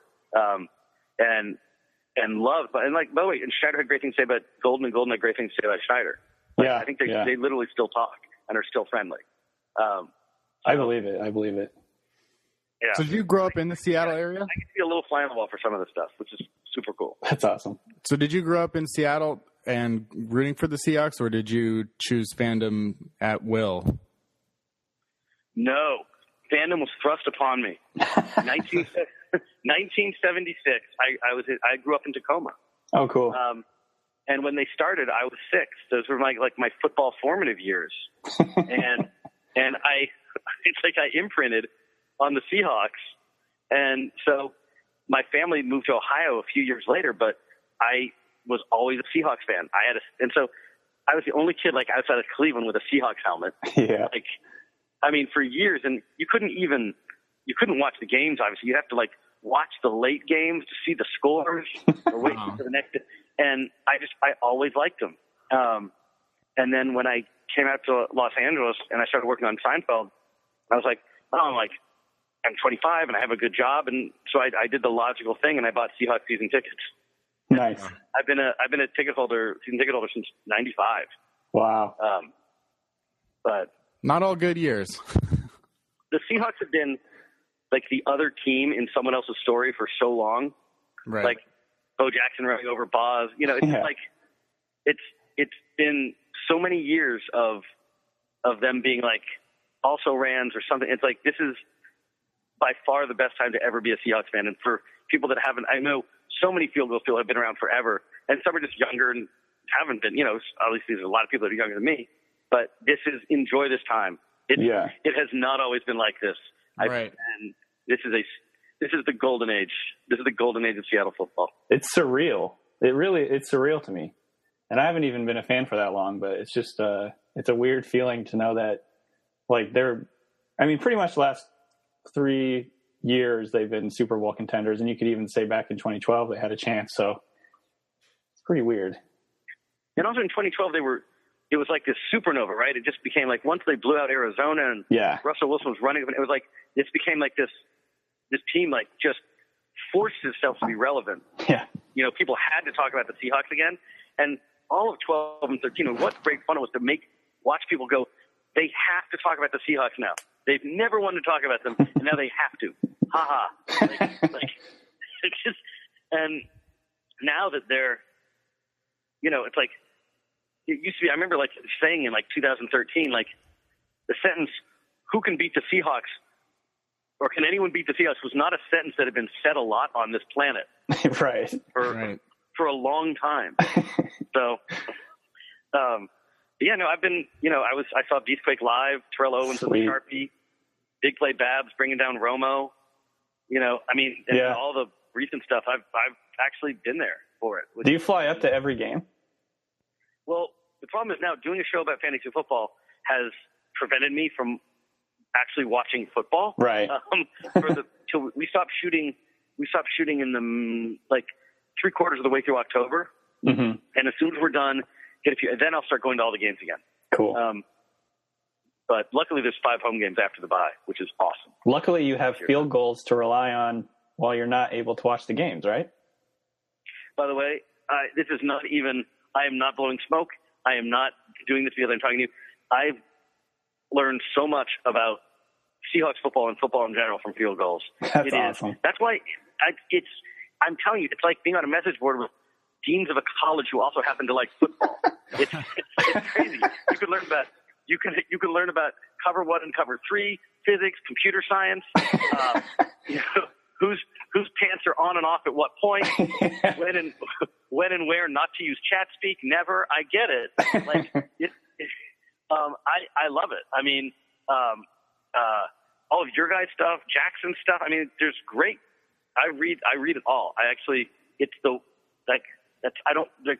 And loved, and like, by the way, and Schneider had great things to say about Golden, and Golden had great things to say about Schneider. Like, yeah. I think they literally still talk and are still friendly. I believe it. Yeah. So did you grow up in the Seattle area? I get to be a little fly on the wall for some of this stuff, which is super cool. That's awesome. So did you grow up in Seattle and rooting for the Seahawks, or did you choose fandom at will? No. Fandom was thrust upon me. 1976. I grew up in Tacoma. Oh, cool. And when they started, I was 6. Those were my football formative years. and it's like I imprinted on the Seahawks. And so, my family moved to Ohio a few years later, but I was always a Seahawks fan. And so I was the only kid like outside of Cleveland with a Seahawks helmet. Yeah. Like, I mean, for years, and you couldn't watch the games. Obviously, you have to like watch the late games to see the scores or wait for the next. And I always liked them. And then when I came out to Los Angeles and I started working on Seinfeld, I was like, I'm 25 and I have a good job, and so I did the logical thing and I bought Seahawks season tickets. Nice. I've been a season ticket holder since '95. Wow. But not all good years. The Seahawks have been like the other team in someone else's story for so long. Right. Like Bo Jackson running over Boz. You know, it's like it's been so many years of them being like also rans or something. It's like this is by far the best time to ever be a Seahawks fan. And for people that haven't, I know so many field goal people have been around forever, and some are just younger and haven't been. You know, obviously there's a lot of people that are younger than me, but this is enjoy this time. It has not always been like this. Right. And this is the golden age. This is the golden age of Seattle football. It's surreal. It's surreal to me. And I haven't even been a fan for that long, but it's just it's a weird feeling to know that like pretty much the last 3 years they've been Super Bowl contenders, and you could even say back in 2012 they had a chance. So it's pretty weird. And also in 2012 it was like this supernova, right? It just became like once they blew out Arizona and Russell Wilson was running, it was like this became like this team like just forced itself to be relevant. Yeah. You know, people had to talk about the Seahawks again, and all of 12 and 13, and what great fun it was to watch people go, they have to talk about the Seahawks now. They've never wanted to talk about them, and now they have to. Ha ha. It's just, and now that they're, you know, it's like, it used to be, I remember like saying in like 2013, like the sentence, who can beat the Seahawks or can anyone beat the Seahawks was not a sentence that had been said a lot on this planet. Right. For a long time. So, yeah, no, I've been, you know, I saw Beastquake live, Terrell Owens and the Sharpie, Big Play Babs bringing down Romo, you know, I mean, and all the recent stuff, I've actually been there for it. Do you fly up to every game? Well, the problem is now doing a show about fantasy football has prevented me from actually watching football. Right. Till we stopped shooting in the like 3/4 of the way through October. Mm-hmm. And as soon as we're done, then I'll start going to all the games again. Cool. But luckily there's 5 home games after the bye, which is awesome. Luckily you have field goals to rely on while you're not able to watch the games, right? By the way, this is not even, I am not blowing smoke. I am not doing this because I'm talking to you. I've learned so much about Seahawks football and football in general from field goals. That's awesome. That's why I'm telling you, it's like being on a message board with deans of a college who also happen to like football. It's crazy. You can learn about cover 1 and cover 3, physics, computer science, you know, whose pants are on and off at what point, when and where not to use chat speak. Never. I get it. Like I love it. I mean, all of your guys' stuff, Jackson stuff. I mean, there's great. I read it all.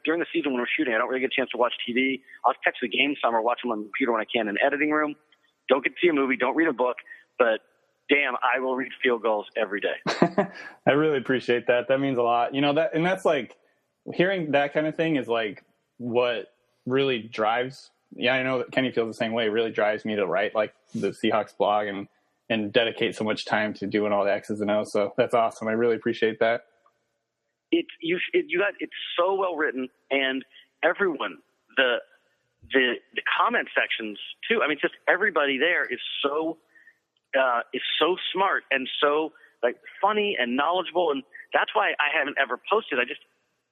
During the season when we're shooting, I don't really get a chance to watch TV. I'll catch the game some or watch them on the computer when I can in the editing room. Don't get to see a movie. Don't read a book. But damn, I will read field goals every day. I really appreciate that. That means a lot. You know, and that's like hearing that kind of thing is like what really drives. Yeah, I know that Kenny feels the same way. It really drives me to write like the Seahawks blog and dedicate so much time to doing all the X's and O's. So that's awesome. I really appreciate that. It's so well written, and everyone, the comment sections too. I mean, just everybody there is so smart and so like funny and knowledgeable, and that's why I haven't ever posted.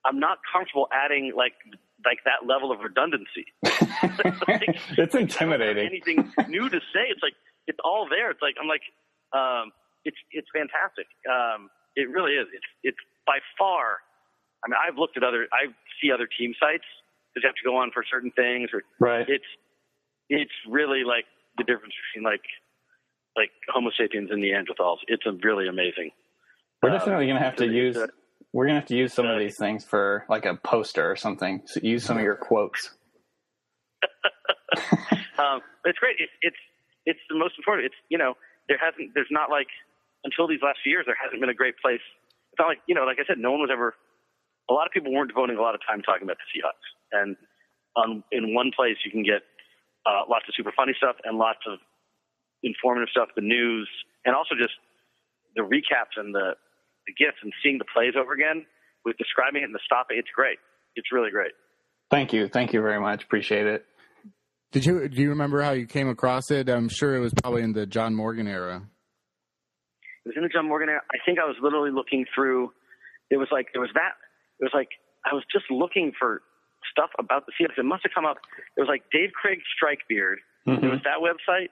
I'm not comfortable adding like that level of redundancy. It's intimidating. Anything new to say? It's like it's all there. It's like I'm like it's fantastic. It really is. It's by far. I mean, I've looked at I see other team sites because you have to go on for certain things. Right. It's really like the difference between like Homo sapiens and Neanderthals. It's really amazing. We're definitely going to have to use. We're going to have to use some of these things for like a poster or something. So use some of your quotes. It's great. It's the most important. It's, there's not like, until these last few years, there hasn't been a great place. It's not like, like I said, no one was ever, a lot of people weren't devoting a lot of time talking about the Seahawks. And in one place you can get lots of super funny stuff and lots of informative stuff, the news, and also just the recaps and the gifs and seeing the plays over again with describing it and the stopping. It's great. It's really great. Thank you. Thank you very much. Appreciate it. Do you remember how you came across it? I'm sure it was probably in the John Morgan era. It was in the John Morgan era. I think I was literally looking through. I was just looking for stuff about the Seahawks. It must have come up. It was like Dave Craig Strikebeard. Mm-hmm. There was that website.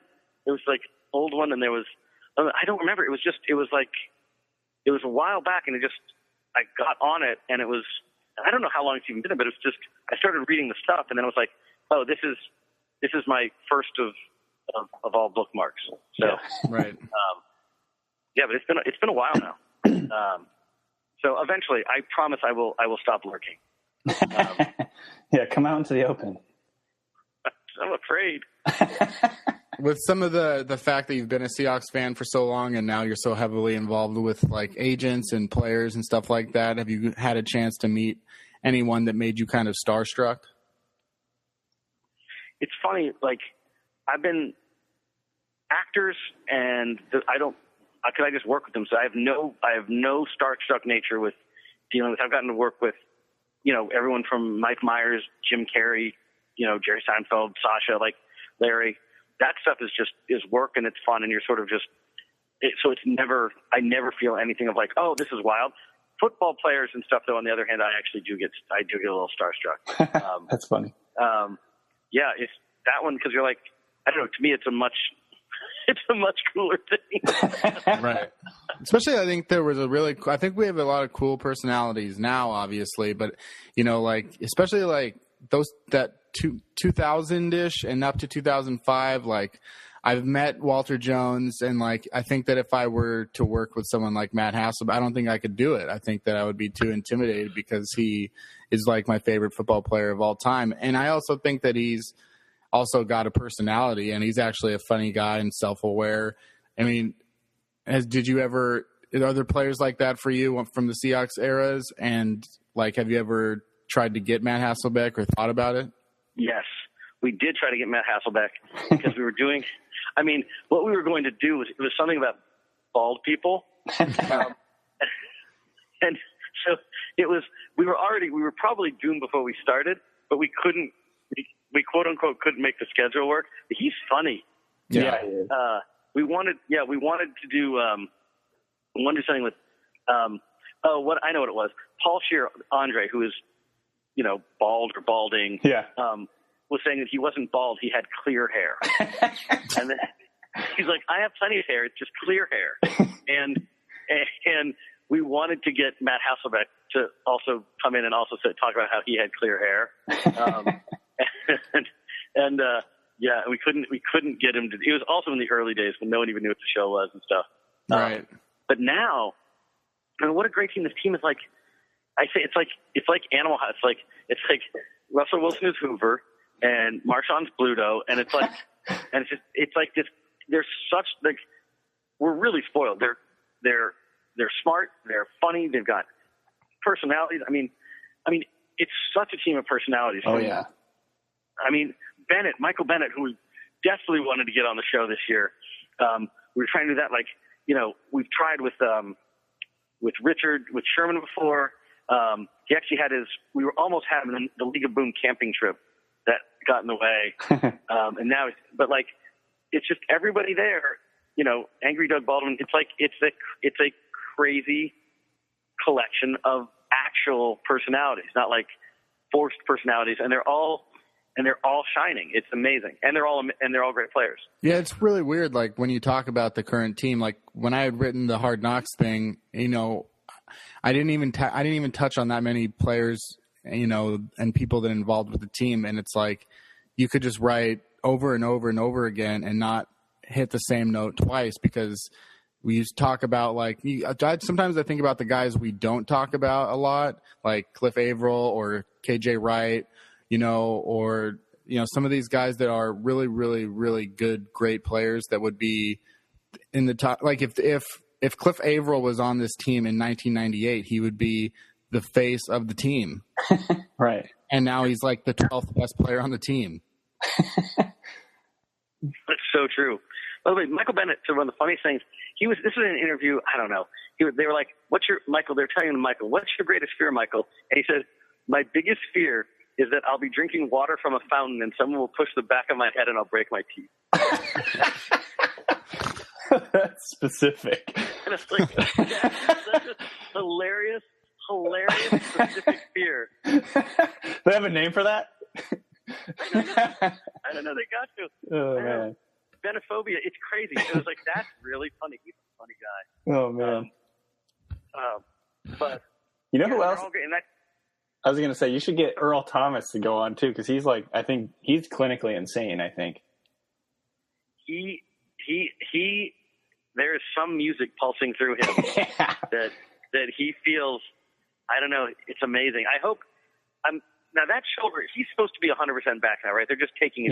It was like old one, and there was, I don't remember. It was a while back, and I got on it, and it was, I don't know how long it's even been, but it was just, I started reading the stuff, and then I was like, oh, this is my first of all bookmarks. So, yeah, right. But it's been a while now. So eventually, I promise I will stop lurking. Yeah, come out into the open. I'm afraid. With some of the fact that you've been a Seahawks fan for so long and now you're so heavily involved with like agents and players and stuff like that, have you had a chance to meet anyone that made you kind of starstruck? It's funny, like I've been actors and could I just work with them? So I have no starstruck nature with dealing with. I've gotten to work with, everyone from Mike Myers, Jim Carrey, Jerry Seinfeld, Sasha, like Larry. That stuff is work and it's fun, and you're sort of I never feel anything of like, oh, this is wild. Football players and stuff, though, on the other hand, I do get a little starstruck. That's funny. Yeah, it's that one because you're like, I don't know. To me, it's a much cooler thing. Right. Especially, I think I think we have a lot of cool personalities now, obviously, but especially like those that 2000-ish and up to 2005, like I've met Walter Jones, and like I think that if I were to work with someone like Matt Hasselbeck, I don't think I could do it. I think that I would be too intimidated because he is like my favorite football player of all time, and I also think that he's also got a personality, and he's actually a funny guy and self-aware. I mean, are there players like that for you from the Seahawks eras? And like, have you ever tried to get Matt Hasselbeck or thought about it? Yes, we did try to get Matt Hasselbeck because we were doing, what we were going to do was, it was something about bald people. And so we were probably doomed before we started, but we quote unquote couldn't make the schedule work. He's funny. Yeah. We wanted to do something with, I know what it was. Paul Scheer, Andre, who is, bald or balding. Yeah. Was saying that he wasn't bald. He had clear hair. And then he's like, I have plenty of hair. It's just clear hair. And we wanted to get Matt Hasselbeck to also come in and also talk about how he had clear hair. We couldn't get him to. It was also in the early days when no one even knew what the show was and stuff. Right. But now, what a great team! This team is like, I say, it's like Animal House. It's like Russell Wilson is Hoover and Marshawn's Bluto, and it's like, and it's like this. They're such like, we're really spoiled. They're smart. They're funny. They've got personalities. I mean, it's such a team of personalities. Oh yeah. Michael Bennett, who we desperately wanted to get on the show this year. We were trying to do that. Like, we've tried with Richard, with Sherman before. He actually we were almost having the League of Boom camping trip that got in the way. And now, it's just everybody there, Angry Doug Baldwin. It's like, it's a crazy collection of actual personalities, not like forced personalities. And they're all shining. It's amazing. And they're all great players. Yeah. It's really weird. Like when you talk about the current team, like when I had written the Hard Knocks thing, I didn't even touch on that many players, and people that are involved with the team. And it's like, you could just write over and over and over again and not hit the same note twice, because we used to talk about, like, sometimes I think about the guys we don't talk about a lot, like Cliff Averill or KJ Wright, or, some of these guys that are really, really, really good, great players that would be in the top. Like if Cliff Averill was on this team in 1998, he would be the face of the team. Right. And now he's like the 12th best player on the team. That's so true. By the way, Michael Bennett, so one of the funniest things, this was an interview, I don't know. They were like, they're telling him, Michael, what's your greatest fear, Michael? And he said, my biggest fear is that I'll be drinking water from a fountain and someone will push the back of my head and I'll break my teeth. That's specific. And it's like, that's such a hilarious specific fear. They have a name for that? I don't know. They got to. Oh, man. Xenophobia. It's crazy. It was like, that's really funny. He's a funny guy. Oh, man. But you know who else? I was going to say, you should get Earl Thomas to go on, too, because he's like, I think he's clinically insane, I think. There is some music pulsing through him that he feels, I don't know, it's amazing. I hope, now that shoulder, he's supposed to be 100% back now, right? They're just taking it.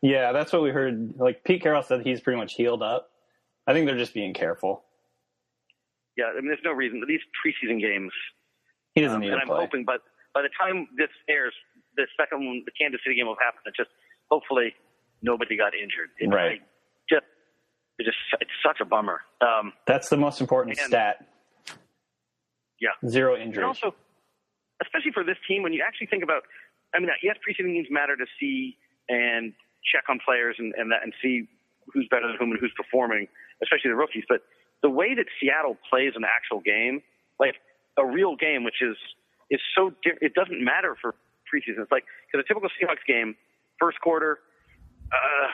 Yeah, that's what we heard. Like, Pete Carroll said he's pretty much healed up. I think they're just being careful. Yeah, I mean, there's no reason. These preseason games, he doesn't need to play. And I'm hoping, but by the time this airs, the second one, the Kansas City game will happen. Hopefully nobody got injured. It's such a bummer. That's the most important stat. Yeah. 0 injuries. And also, especially for this team, when you actually think about, I mean, yes, preseason games matter to see and check on players and see who's better than whom and who's performing, especially the rookies. But the way that Seattle plays an actual game, like a real game, which is so different. It doesn't matter for preseason. It's like, because a typical Seahawks game, first quarter,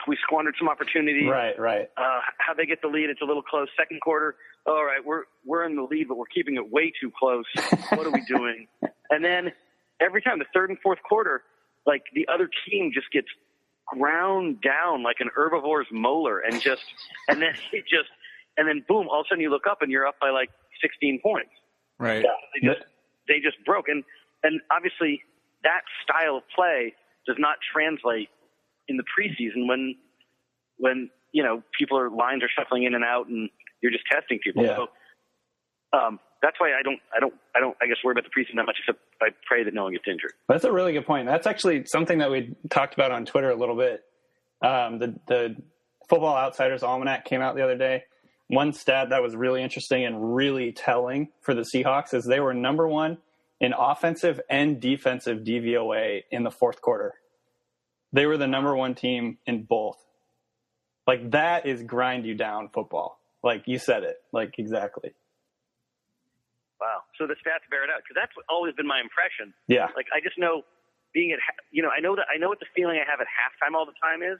we squandered some opportunity. Right. How they get the lead, it's a little close. Second quarter, all right, we're in the lead, but we're keeping it way too close. What are we doing? And then every time, the third and fourth quarter, like the other team just gets ground down like an herbivore's molar, and then boom, all of a sudden you look up and you're up by like 16 points. Right. Yeah, they just broke, and obviously that style of play does not translate in the preseason when lines are shuffling in and out and you're just testing people. Yeah. So that's why I don't I guess worry about the preseason that much, except I pray that no one gets injured. That's a really good point. That's actually something that we talked about on Twitter a little bit. The Football Outsiders Almanac came out the other day. One stat that was really interesting and really telling for the Seahawks is they were number one in offensive and defensive DVOA in the fourth quarter. They were the number one team in both. Like, that is grind you down football. Like, you said it. Like, exactly. Wow. So the stats bear it out, because that's always been my impression. Yeah. Like, I just know being at, I know what the feeling I have at halftime all the time is,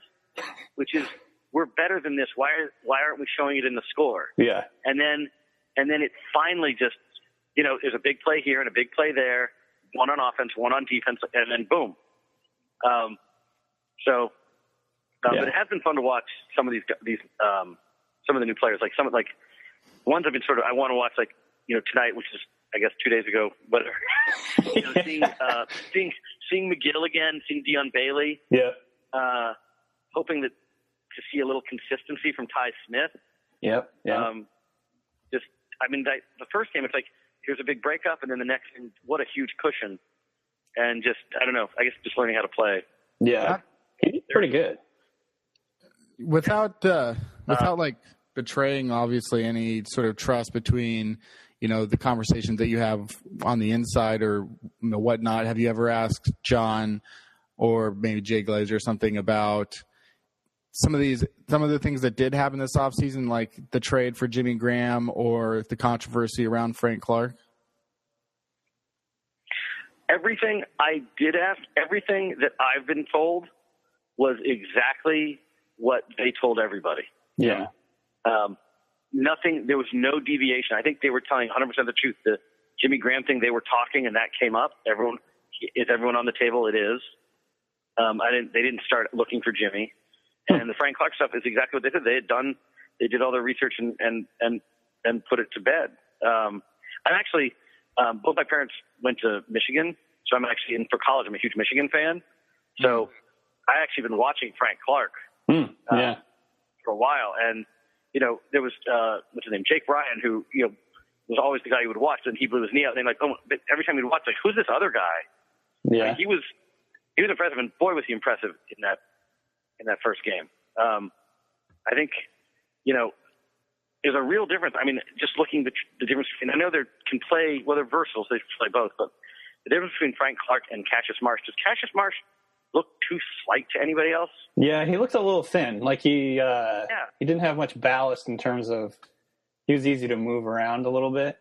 which is we're better than this. Why aren't we showing it in the score? Yeah. And then it finally just, there's a big play here and a big play there, one on offense, one on defense, and then boom. But it has been fun to watch some of these some of the new players, like ones I've been I want to watch, like, tonight, which is, I guess, 2 days ago, whatever. Seeing McGill again, seeing Dion Bailey. Yeah. Hoping to see a little consistency from Ty Smith. Yep. Yeah. The first game, it's like, here's a big breakup, and then the next, and what a huge cushion. And just, I don't know, I guess just learning how to play. Yeah. He's pretty good. Without like betraying, obviously, any sort of trust between, the conversations that you have on the inside or whatnot, have you ever asked John or maybe Jay Glazer or something about some of the things that did happen this offseason, like the trade for Jimmy Graham or the controversy around Frank Clark? Everything I did ask, everything that I've been told was exactly what they told everybody. Yeah. Nothing, there was no deviation. I think they were telling 100% the truth. The Jimmy Graham thing, they were talking and that came up. Is everyone on the table? It is. They didn't start looking for Jimmy. And the Frank Clark stuff is exactly what they did. They had done they did all their research and put it to bed. I'm actually, both my parents went to Michigan, so I'm actually in for college. I'm a huge Michigan fan. So I actually been watching Frank Clark for a while. And, there was, what's his name? Jake Bryan, who, was always the guy you would watch. And he blew his knee out. And then but every time you'd watch, who's this other guy? Yeah. He was impressive. And boy, was he impressive in that first game. I think, there's a real difference. I mean, just looking at the difference between, I know they can play, they're versatile, so they play both, but the difference between Frank Clark and Cassius Marsh, does Cassius Marsh look too slight to anybody else? Yeah, he looks a little thin. Like he didn't have much ballast in terms of, he was easy to move around a little bit.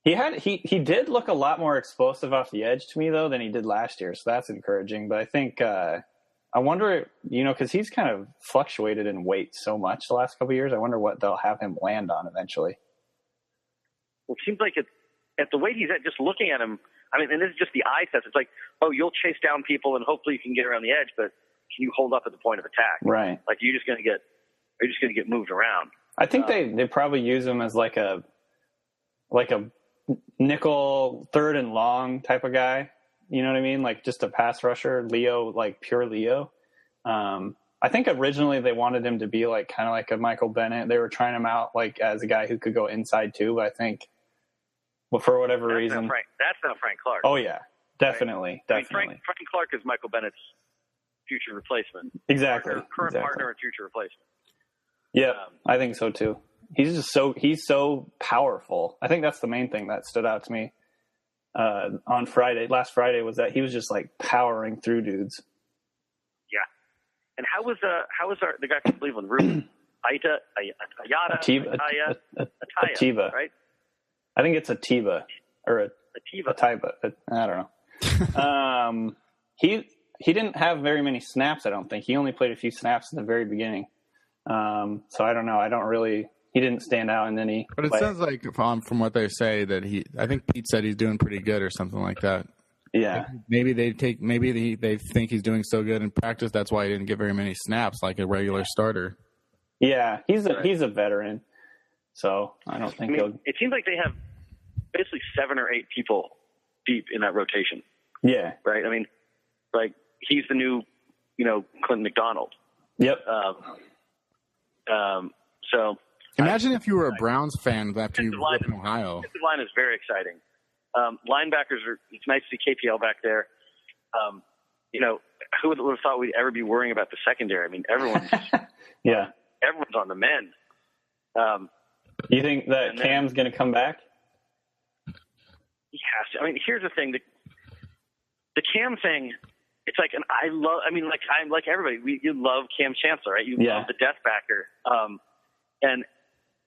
He did look a lot more explosive off the edge to me though than he did last year, so that's encouraging. But I think I wonder, because he's kind of fluctuated in weight so much the last couple of years. I wonder what they'll have him land on eventually. Well, it seems like at the weight he's at, just looking at him, I mean, and this is just the eye test. It's like, you'll chase down people and hopefully you can get around the edge, but can you hold up at the point of attack? Right. Like you're just going to get moved around. I think they probably use him as like a nickel third and long type of guy. You know what I mean? Like just a pass rusher, Leo, like pure Leo. I think originally they wanted him to be like kind of like a Michael Bennett. They were trying him out like as a guy who could go inside too, but I think for whatever reason. That's not Frank Clark. Oh yeah, definitely. I mean, Frank Clark is Michael Bennett's future replacement. Exactly. Current partner and future replacement. Yeah, I think so too. He's so powerful. I think that's the main thing that stood out to me on last Friday was that he was just like powering through dudes. Yeah. And how was the guy from Cleveland, Ruben? Atiba, right? I think it's Atiba or Atiba. I don't know. He didn't have very many snaps. I don't think he only played a few snaps in the very beginning. So I don't know. He didn't stand out in any. But it sounds like from what they say that I think Pete said he's doing pretty good or something like that. Yeah. Maybe they think he's doing so good in practice. That's why he didn't get very many snaps like a regular starter. Yeah, he's a veteran. So I don't think it seems like they have basically 7 or 8 people deep in that rotation. Yeah. Right. I mean, like he's the new, Clinton McDonald. Yep. So imagine if you were a Browns fan after you grew up in Ohio. Defensive line is very exciting. Linebackers it's nice to see KPL back there. Who would have thought we'd ever be worrying about the secondary? I mean, everyone's everyone's on the mend. You think that Cam's going to come back? He has to. I mean, here's the thing: the Cam thing. It's like, and I'm like everybody. You love Cam Chancellor, right? You love the death backer. And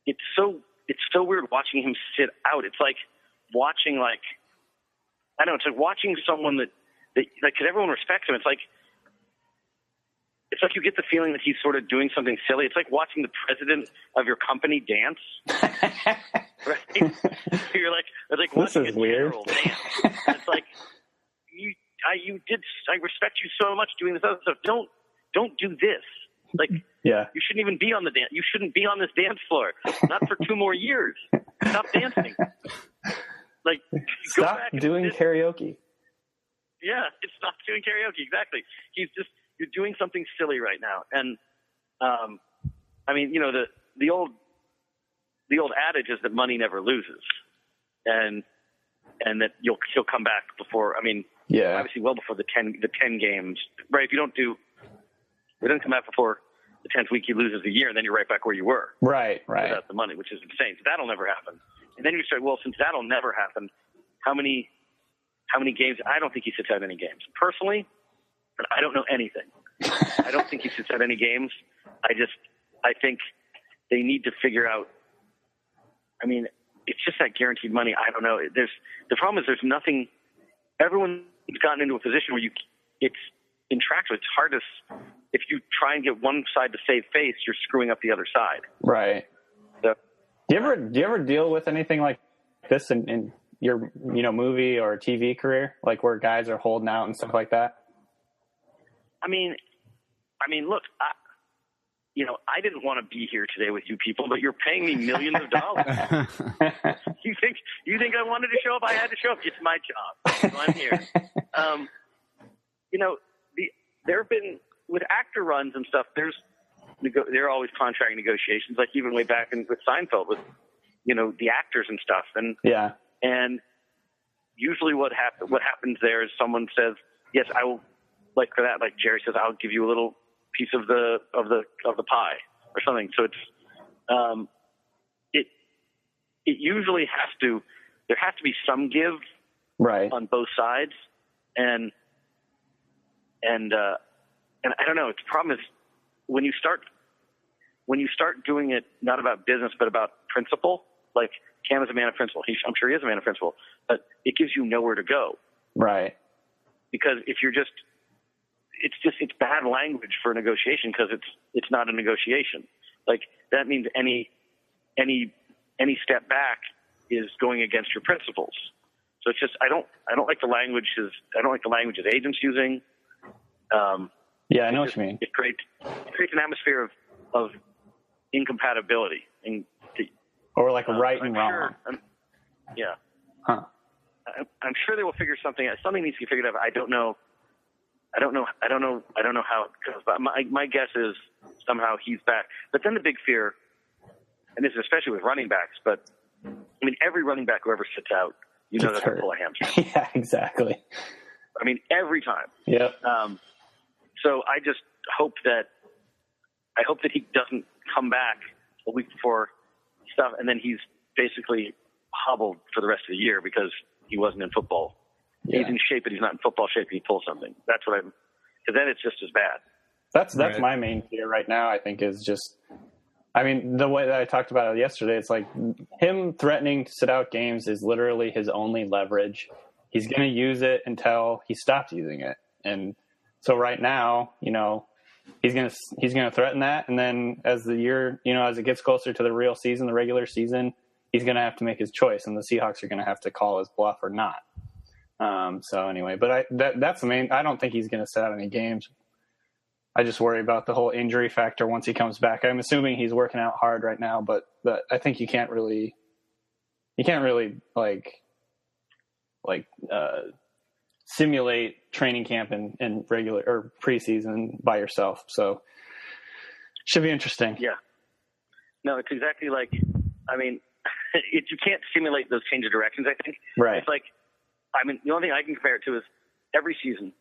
it's so weird watching him sit out. It's like watching it's like watching someone that because everyone respects him. It's like you get the feeling that he's sort of doing something silly. It's like watching the president of your company dance. Right? You're like, it's like this is weird. Dance. It's like I respect you so much doing this other stuff. Don't do this. Like, you shouldn't even be on the dance. You shouldn't be on this dance floor. Not for 2 more years. Stop dancing. Like, stop doing karaoke. Yeah, it's not doing karaoke. Exactly. You're doing something silly right now. And, I mean, the old adage is that money never loses. And that he'll come back before, obviously well before the 10 games, right? If you don't come back before the 10th week, he loses the year, and then you're right back where you were. Right. Without the money, which is insane. So that'll never happen. And then you say, well, since that'll never happen, how many games? I don't think he sits out any games. Personally, but I don't know anything. I don't think he sits out any games. I think they need to figure out. I mean, it's just that guaranteed money. I don't know. The problem is there's nothing. Everyone's gotten into a position where it's contractual. It's hard to. If you try and get one side to save face, you're screwing up the other side. Right. So, do you ever deal with anything like this in your movie or TV career, like where guys are holding out and stuff like that? I mean, look, I didn't want to be here today with you people, but you're paying me millions of dollars. You think I wanted to show up? I had to show up. It's my job. So I'm here. There have been, with actor runs and stuff, there are always contract negotiations, like even way back with Seinfeld with, the actors and stuff. And usually what happens there is someone says, yes, I will, like for that, like Jerry says, I'll give you a little piece of the pie or something. So it's, it usually there has to be some give right on both sides. And I don't know. The problem is when you start doing it not about business but about principle. Like Cam is a man of principle. I'm sure he is a man of principle, but it gives you nowhere to go. Right. Because if you're it's bad language for a negotiation because it's not a negotiation. Like that means any step back is going against your principles. So it's just I don't like the language agents using. I know what you mean. It creates an atmosphere of incompatibility or like right and wrong. Sure, yeah. Huh. I'm sure they will figure something out. Something needs to be figured out. I don't know how it goes. But my guess is somehow he's back. But then the big fear, and this is especially with running backs, but I mean every running back who ever sits out, they're going to pull a hamstring. Yeah, exactly. I mean every time. Yeah. So I just hope that he doesn't come back a week before stuff, and then he's basically hobbled for the rest of the year because he wasn't in football. Yeah. He's in shape, but he's not in football shape, and he pulls something. That's what because then it's just as bad. That's right. My main fear right now, I think, is just, I mean, the way that I talked about it yesterday, it's like him threatening to sit out games is literally his only leverage. He's going to use it until he stops using it. And so right now, he's going to threaten that. And then as the year, as it gets closer to the real season, the regular season, he's going to have to make his choice, and the Seahawks are going to have to call his bluff or not. So anyway, but that's the main. I don't think he's going to sit out any games. I just worry about the whole injury factor once he comes back. I'm assuming he's working out hard right now, but I think you can't really simulate training camp in regular or preseason by yourself. So should be interesting. Yeah. No, it's exactly like, I mean, you can't simulate those change of directions, I think. Right. It's like, I mean, the only thing I can compare it to is every season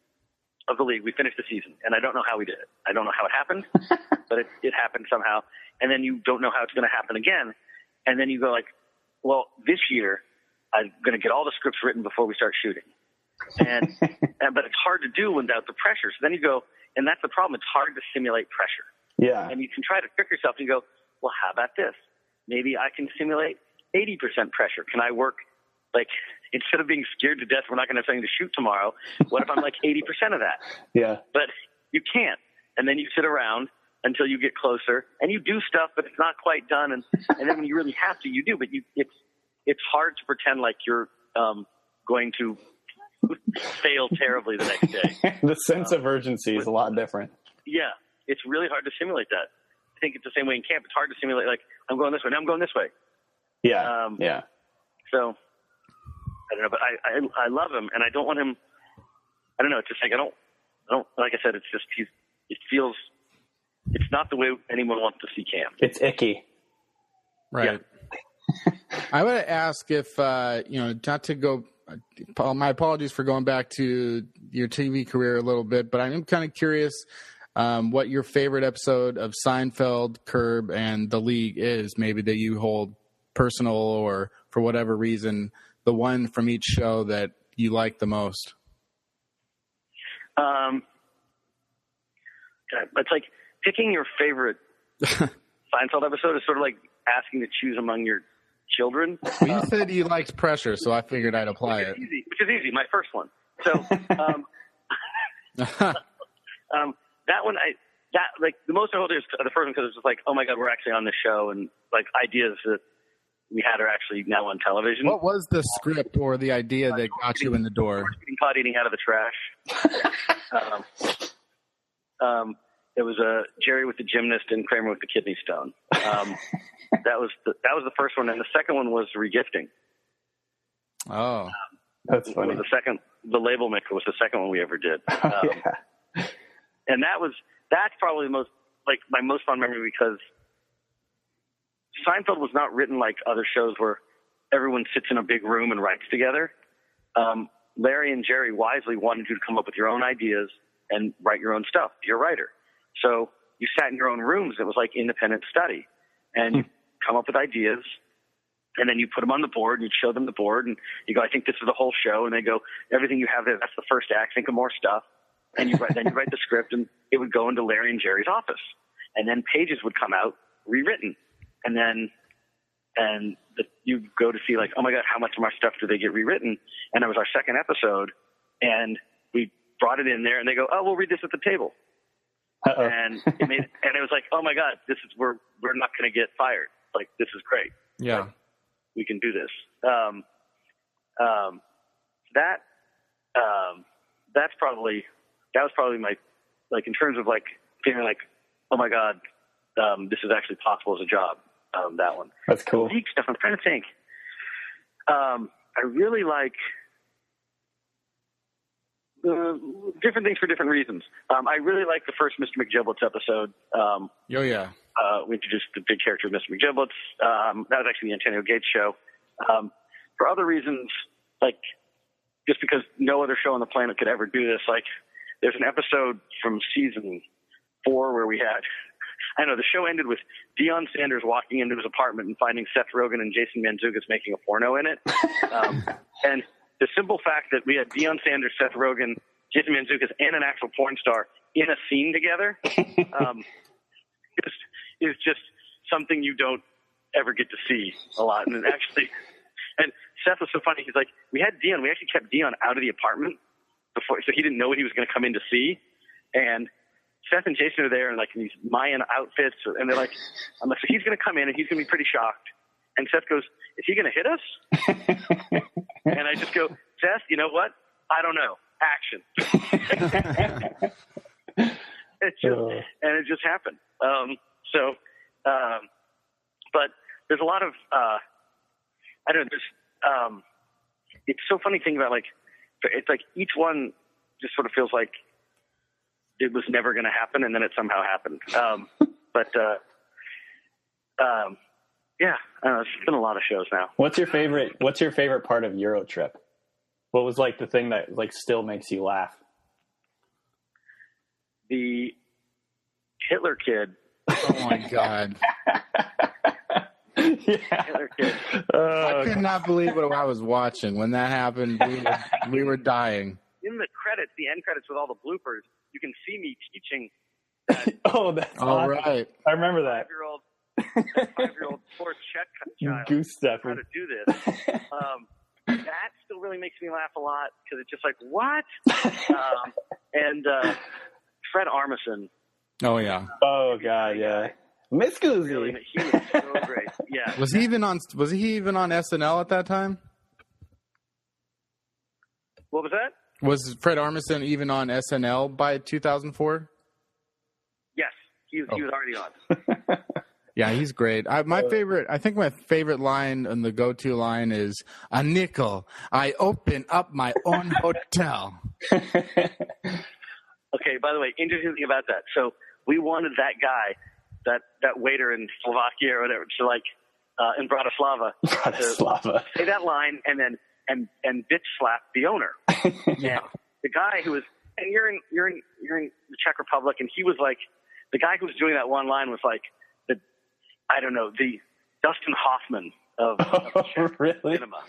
of the league, we finished the season, and I don't know how we did it. I don't know how it happened, but it happened somehow. And then you don't know how it's going to happen again. And then you go like, well, this year I'm going to get all the scripts written before we start shooting. But it's hard to do without the pressure. So then you go, and that's the problem. It's hard to simulate pressure. Yeah. And you can try to trick yourself and you go, well, how about this? Maybe I can simulate 80% pressure. Can I work like, instead of being scared to death, we're not going to have something to shoot tomorrow. What if I'm like 80% of that? Yeah. But you can't. And then you sit around until you get closer and you do stuff, but it's not quite done. And then when you really have to, you do, but it's hard to pretend like you're going to fail terribly the next day. The sense of urgency is a lot different. Yeah. It's really hard to simulate that. I think it's the same way in camp. It's hard to simulate, like, I'm going this way, now I'm going this way. Yeah. Yeah. So, I don't know, but I love him, and I don't want him. I don't know. It's just like I don't. Like I said, it's just it feels. It's not the way anyone wants to see Cam. It's icky. Right. Yeah. I would ask if not to go. My apologies for going back to your TV career a little bit, but I'm kind of curious what your favorite episode of Seinfeld, Curb, and The League is. Maybe that you hold personal, or for whatever reason, the one from each show that you like the most. It's like picking your favorite Seinfeld episode is sort of like asking to choose among your children. You said you liked pressure, so I figured I'd apply it. Which is easy, my first one. So that one, like the most I hold is the first one because it's just like, oh my God, we're actually on the show, and like ideas that we had are actually now on television. What was the script or the idea that got you in the door? Eating pot eating out of the trash. It was Jerry with the gymnast and Kramer with the kidney stone. That was the first one, and the second one was regifting. Oh, that's funny. The label maker was the second one we ever did. Yeah. And that's probably my most fun memory, because Seinfeld was not written like other shows where everyone sits in a big room and writes together. Larry and Jerry wisely wanted you to come up with your own ideas and write your own stuff. You're a writer. So you sat in your own rooms. It was like independent study. And you come up with ideas, and then you put them on the board, and you show them the board, and you go, I think this is the whole show. And they go, everything you have there, that's the first act. Think of more stuff. And you write the script, and it would go into Larry and Jerry's office. And then pages would come out rewritten. And you go to see, like, oh my God, how much of my stuff do they get rewritten? And it was our second episode, and we brought it in there, and they go, oh, we'll read this at the table. Uh-oh. And it was like, oh my God, we're not going to get fired. Like, this is great. yeah. Like, we can do this. That was probably my, like, in terms of like feeling like, oh my God, this is actually possible as a job. That one. That's cool. Geek stuff. I'm trying to think. I really like different things for different reasons. I really like the first Mr. McGiblets episode. Oh, yeah. We introduced the big character of Mr. McGiblets. That was actually the Antonio Gates show. For other reasons, like, just because no other show on the planet could ever do this, like, there's an episode from season 4 where we had, I know, the show ended with Deion Sanders walking into his apartment and finding Seth Rogen and Jason Mantzoukas making a porno in it. And the simple fact that we had Deion Sanders, Seth Rogen, Jason Mantzoukas, and an actual porn star in a scene together is just something you don't ever get to see a lot. And Seth was so funny. He's like, we actually kept Deion out of the apartment before, so he didn't know what he was going to come in to see. And Seth and Jason are there in, like, in these Mayan outfits, and they're like, I'm like, so he's going to come in and he's going to be pretty shocked. And Seth goes, is he going to hit us? And I just go, Seth, you know what? I don't know. Action. It just happened. But there's a lot of, I don't know, it's so funny thinking about, like, it's like each one just sort of feels like it was never going to happen, and then it somehow happened. Yeah, I don't know, it's been a lot of shows now. What's your favorite part of EuroTrip? What was, like, the thing that, like, still makes you laugh? The Hitler kid. Oh my God. Yeah. Hitler kid. I could not believe what I was watching when that happened. We were dying. In the credits, the end credits with all the bloopers, you can see me teaching. Oh, that's all awesome. Right. I remember that. 5-year-old poor Czech child. Goose stepper. How to do this. That still really makes me laugh a lot, because it's just like, what? And Fred Armisen. Oh, yeah. Oh, God, yeah. Miss Goosey. Really, he was so great. Yeah. Was he even on SNL at that time? What was that? Was Fred Armisen even on SNL by 2004? Yes, he was already on. Yeah, he's great. I think my favorite line and the go-to line is, a nickel, I open up my own hotel. Okay, by the way, interesting thing about that. So we wanted that guy, that waiter in Slovakia or whatever, to, like, in Bratislava, to say that line and then and bitch slap the owner. Yeah. And the guy who was, and you're in the Czech Republic, and he was like, the guy who was doing that one line was like the Dustin Hoffman of Czech cinema.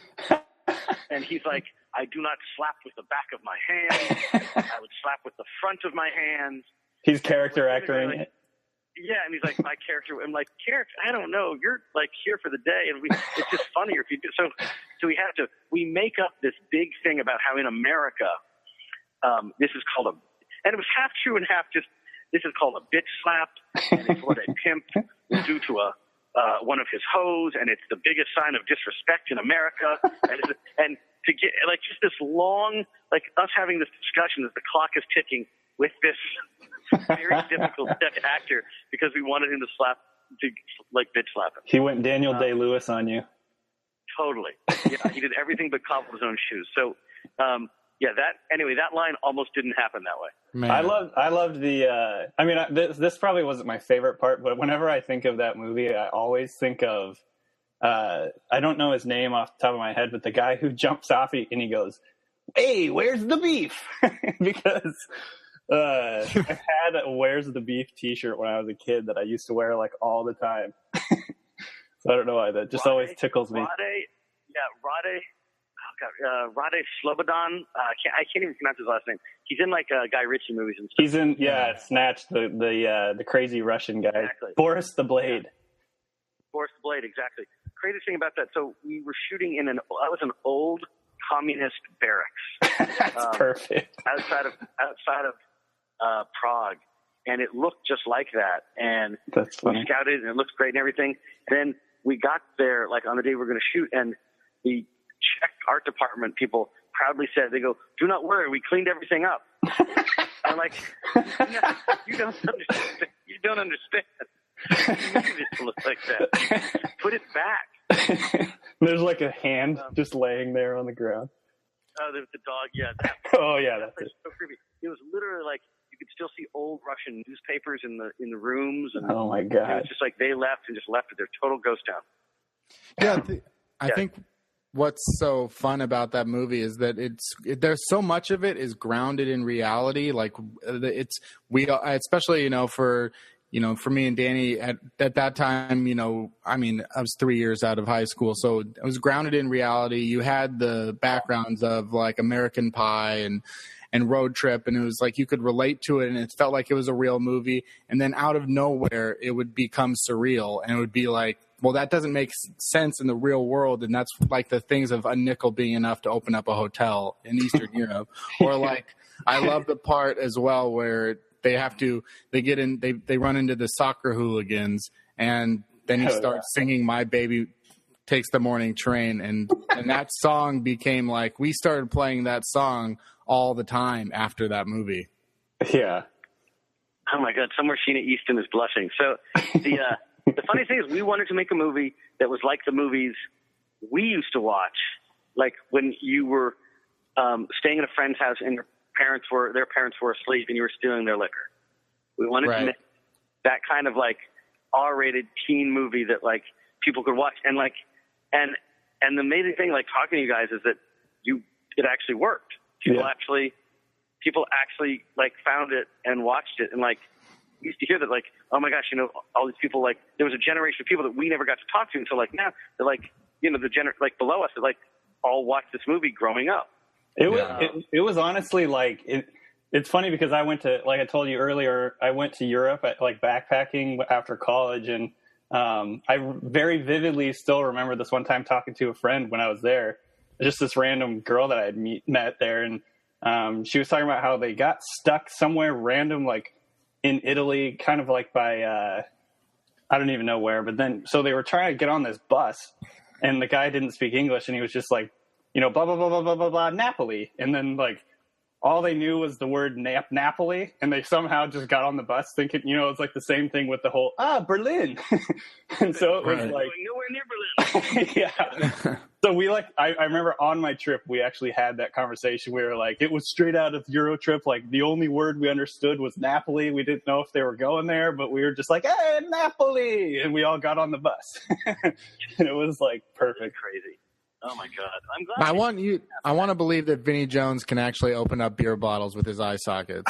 And he's like, I do not slap with the back of my hand. I would slap with the front of my hands. He's character acting it. Yeah, and he's like, my character. I'm like, character? I don't know. You're, like, here for the day, and it's just funnier if you do. So we make up this big thing about how in America, this is called and it was half true and half just, this is called a bitch slap, and it's what a pimp will do to one of his hoes, and it's the biggest sign of disrespect in America, and to get, like, just this long, like, us having this discussion as the clock is ticking with this very difficult actor because we wanted him to bitch slap him. He went Daniel Day-Lewis on you. Totally. Yeah, he did everything but cobble his own shoes. So, that line almost didn't happen that way. Man. I loved the. This probably wasn't my favorite part, but whenever I think of that movie, I always think of. I don't know his name off the top of my head, but the guy who jumps off and he goes, "Hey, where's the beef?" Because I had a "Where's the beef" T-shirt when I was a kid that I used to wear like all the time. So I don't know why that just always tickles me. Rade Slobodan. I can't even pronounce his last name. He's in like Guy Ritchie movies and stuff. He's in Snatch, the crazy Russian guy. Exactly. Boris the Blade. Yeah. Boris the Blade, exactly. Crazy thing about that. So we were shooting in an old communist barracks. That's perfect. Outside of Prague, and it looked just like that. And that's funny. We scouted, and it looked great and everything. And then we got there, like on the day we were going to shoot, and the Czech art department people proudly said, they go, "Do not worry, we cleaned everything up." I'm like, you don't understand. You don't understand. You need it to look like that. Put it back. There's like a hand just laying there on the ground. Oh, there's the dog. Yeah. That's it. So creepy. It was literally like you could still see old Russian newspapers in the rooms. And oh my god! It was just like they left it. Their total ghost town. Yeah, I think what's so fun about that movie is that there's so much of it is grounded in reality. Like especially for me and Danny at that time, I was 3 years out of high school, so it was grounded in reality. You had the backgrounds of like American Pie and Road Trip, and it was like you could relate to it, and it felt like it was a real movie. And then out of nowhere, it would become surreal, and it would be like, well, that doesn't make sense in the real world, and that's like the things of a nickel being enough to open up a hotel in Eastern Europe. Or like, I love the part as well where they run into the soccer hooligans, and then he starts singing "My Baby Takes the Morning Train," and that song became like, we started playing that song all the time after that movie. Yeah. Oh my God, somewhere Sheena Easton is blushing. So the funny thing is, we wanted to make a movie that was like the movies we used to watch, like when you were staying at a friend's house and their parents were asleep and you were stealing their liquor. We wanted to make that kind of like R-rated teen movie that like people could watch, and the amazing thing, like talking to you guys, is that it actually worked. People actually like found it and watched it, and like we used to hear that, like, oh my gosh, all these people, like there was a generation of people that we never got to talk to until like now they're like, like below us, that like all watched this movie growing up. It was honestly like it's funny because I went to, like I told you earlier, I went to Europe like backpacking after college, and I very vividly still remember this one time talking to a friend when I was there, just this random girl that I had met there, and she was talking about how they got stuck somewhere random, like in Italy, kind of like by I don't even know where, but then so they were trying to get on this bus, and the guy didn't speak English, and he was just like, blah blah blah blah blah blah blah Napoli, and then like all they knew was the word Napoli, and they somehow just got on the bus thinking, it's like the same thing with the whole Berlin. And so it was like nowhere near Berlin. Yeah. So we I remember on my trip we actually had that conversation. We were like, it was straight out of EuroTrip. Like the only word we understood was Napoli. We didn't know if they were going there, but we were just like, hey, Napoli, and we all got on the bus. And it was like perfect. Crazy. Oh my God! I'm glad. I want to believe that Vinnie Jones can actually open up beer bottles with his eye sockets.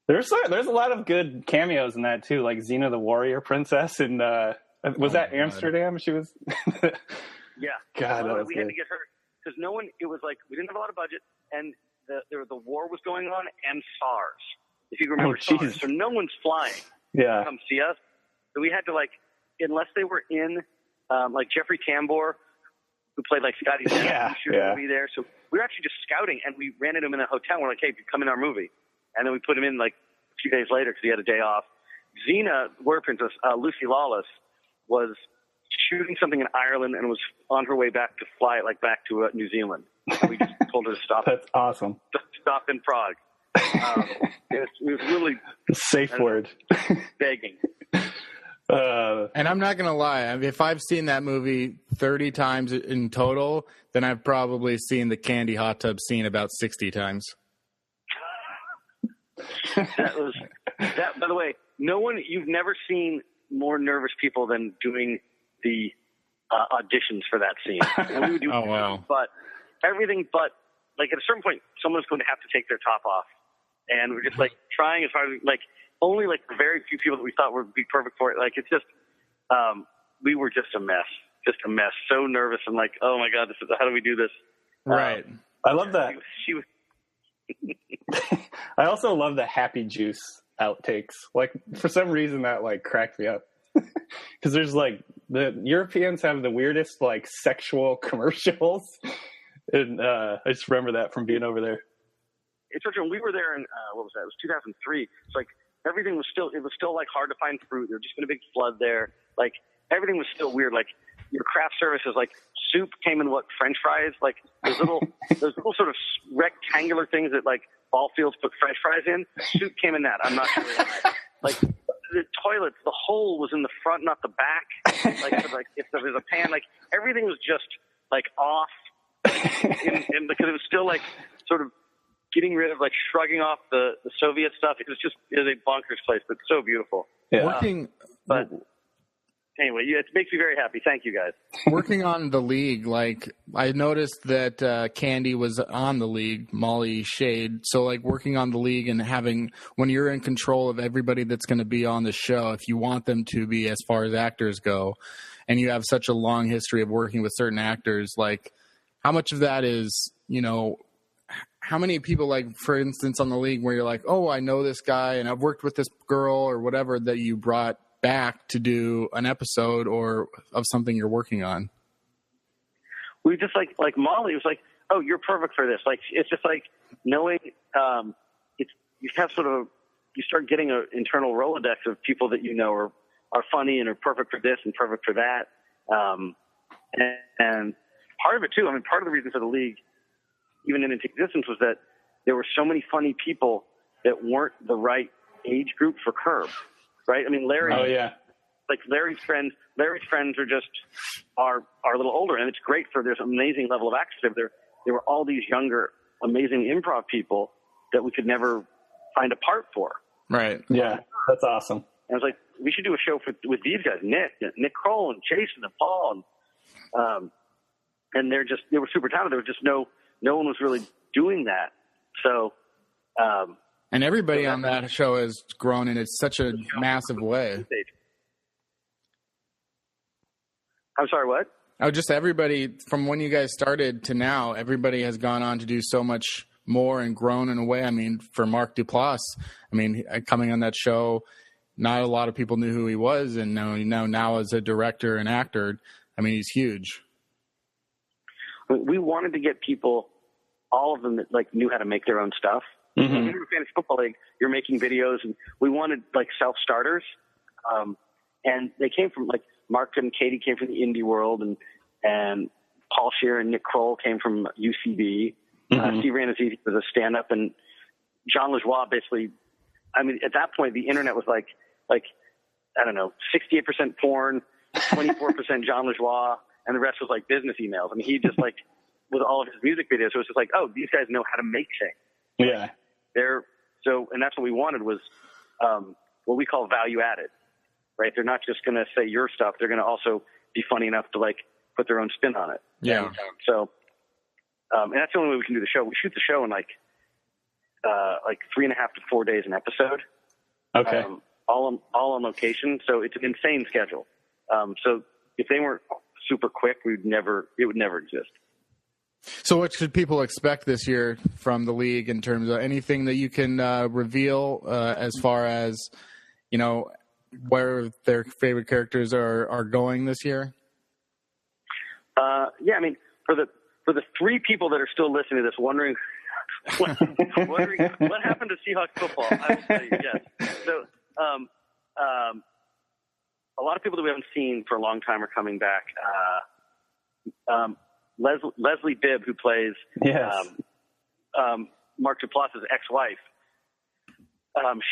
There's a lot of good cameos in that too, like Xena the Warrior Princess, and was that Amsterdam? God. She was. Yeah. God, we had to get her because no one. It was like we didn't have a lot of budget, and the war was going on, and SARS. If you remember SARS, so no one's flying. Yeah. To come see us, so we had to like. Unless they were in, like Jeffrey Tambor, who played like Scotty Depp, a movie there. So we were actually just scouting, and we ran into him in a hotel. We're like, hey, come in our movie. And then we put him in like a few days later because he had a day off. Xena, Warrior Princess, Lucy Lawless, was shooting something in Ireland and was on her way back to fly it back to New Zealand. We just told her to stop. That's awesome. Stop in Prague. It was really safe word. begging. And I'm not going to lie. If I've seen that movie 30 times in total, then I've probably seen the candy hot tub scene about 60 times. That, by the way, you've never seen more nervous people than doing the auditions for that scene. And we would do everything but at a certain point, someone's going to have to take their top off. And we're just trying as hard as only very few people that we thought would be perfect for it. It's just, we were just a mess, so nervous and oh my God, how do we do this? Right. I love that. She was. I also love the happy juice outtakes. For some reason that cracked me up. Because there's the Europeans have the weirdest sexual commercials. And I just remember that from being over there. It's when we were there in what was that? It was 2003. It's everything was still hard to find fruit. There had just been a big flood there. Everything was still weird. Your craft services, soup came in French fries, those little sort of rectangular things that ball fields put French fries in. Soup came in that. I'm not sure. The toilets, the hole was in the front, not the back. If there was a pan, everything was just off. Because it was still sort of getting rid of shrugging off the Soviet stuff. It was a bonkers place, but so beautiful. Yeah. But anyway, it makes me very happy. Thank you guys. Working on the league, I noticed that Candy was on the league, Molly Shade. So working on the league and when you're in control of everybody that's going to be on the show, if you want them to be as far as actors go, and you have such a long history of working with certain actors, how much of that is, how many people, for instance, on the league where you're oh, I know this guy and I've worked with this girl or whatever that you brought back to do an episode or of something you're working on? We just Molly was oh, you're perfect for this. It's just knowing, you have you start getting an internal Rolodex of people that are funny and are perfect for this and perfect for that. And part of it too, part of the reason for the league, even in its existence, was that there were so many funny people that weren't the right age group for Curb, right? Larry. Oh yeah. Larry's friends are a little older, and it's great for there's an amazing level of actors. There were all these younger, amazing improv people that we could never find a part for. Right. Yeah, that's awesome. And I was we should do a show with these guys, Nick Kroll and Jason and Paul, and they were super talented. There was just no one was really doing that. So, and everybody on that show has grown in such a massive way. I'm sorry, what? Oh, just everybody from when you guys started to now, everybody has gone on to do so much more and grown in a way. For Mark Duplass, coming on that show, not a lot of people knew who he was, and now as a director and actor, he's huge. We wanted to get people, all of them that knew how to make their own stuff. Mm-hmm. In the Fantasy Football League, you're making videos, and we wanted self-starters, and they came from Mark and Katie came from the indie world, and Paul Scheer and Nick Kroll came from UCB. Mm-hmm. Steve Ranazzisi was a stand-up, and Jean Lajoie basically. At that point, the internet was I don't know, 68% porn, 24% Jean Lajoie, and the rest was business emails. He just with all of his music videos, it was just oh, these guys know how to make things. Yeah. And that's what we wanted was what we call value added, right? They're not just going to say your stuff; they're going to also be funny enough to put their own spin on it. Yeah. So, and that's the only way we can do the show. We shoot the show in 3.5 to 4 days an episode. Okay. All on location, so it's an insane schedule. So if they weren't super quick, it would never exist. So what should people expect this year from the league in terms of anything that you can reveal as far as, where their favorite characters are going this year? Yeah, for the three people that are still listening to this, wondering what happened to Seahawks football, I would say yes. So, a lot of people that we haven't seen for a long time are coming back. Leslie Bibb, who plays Mark Duplass's ex-wife,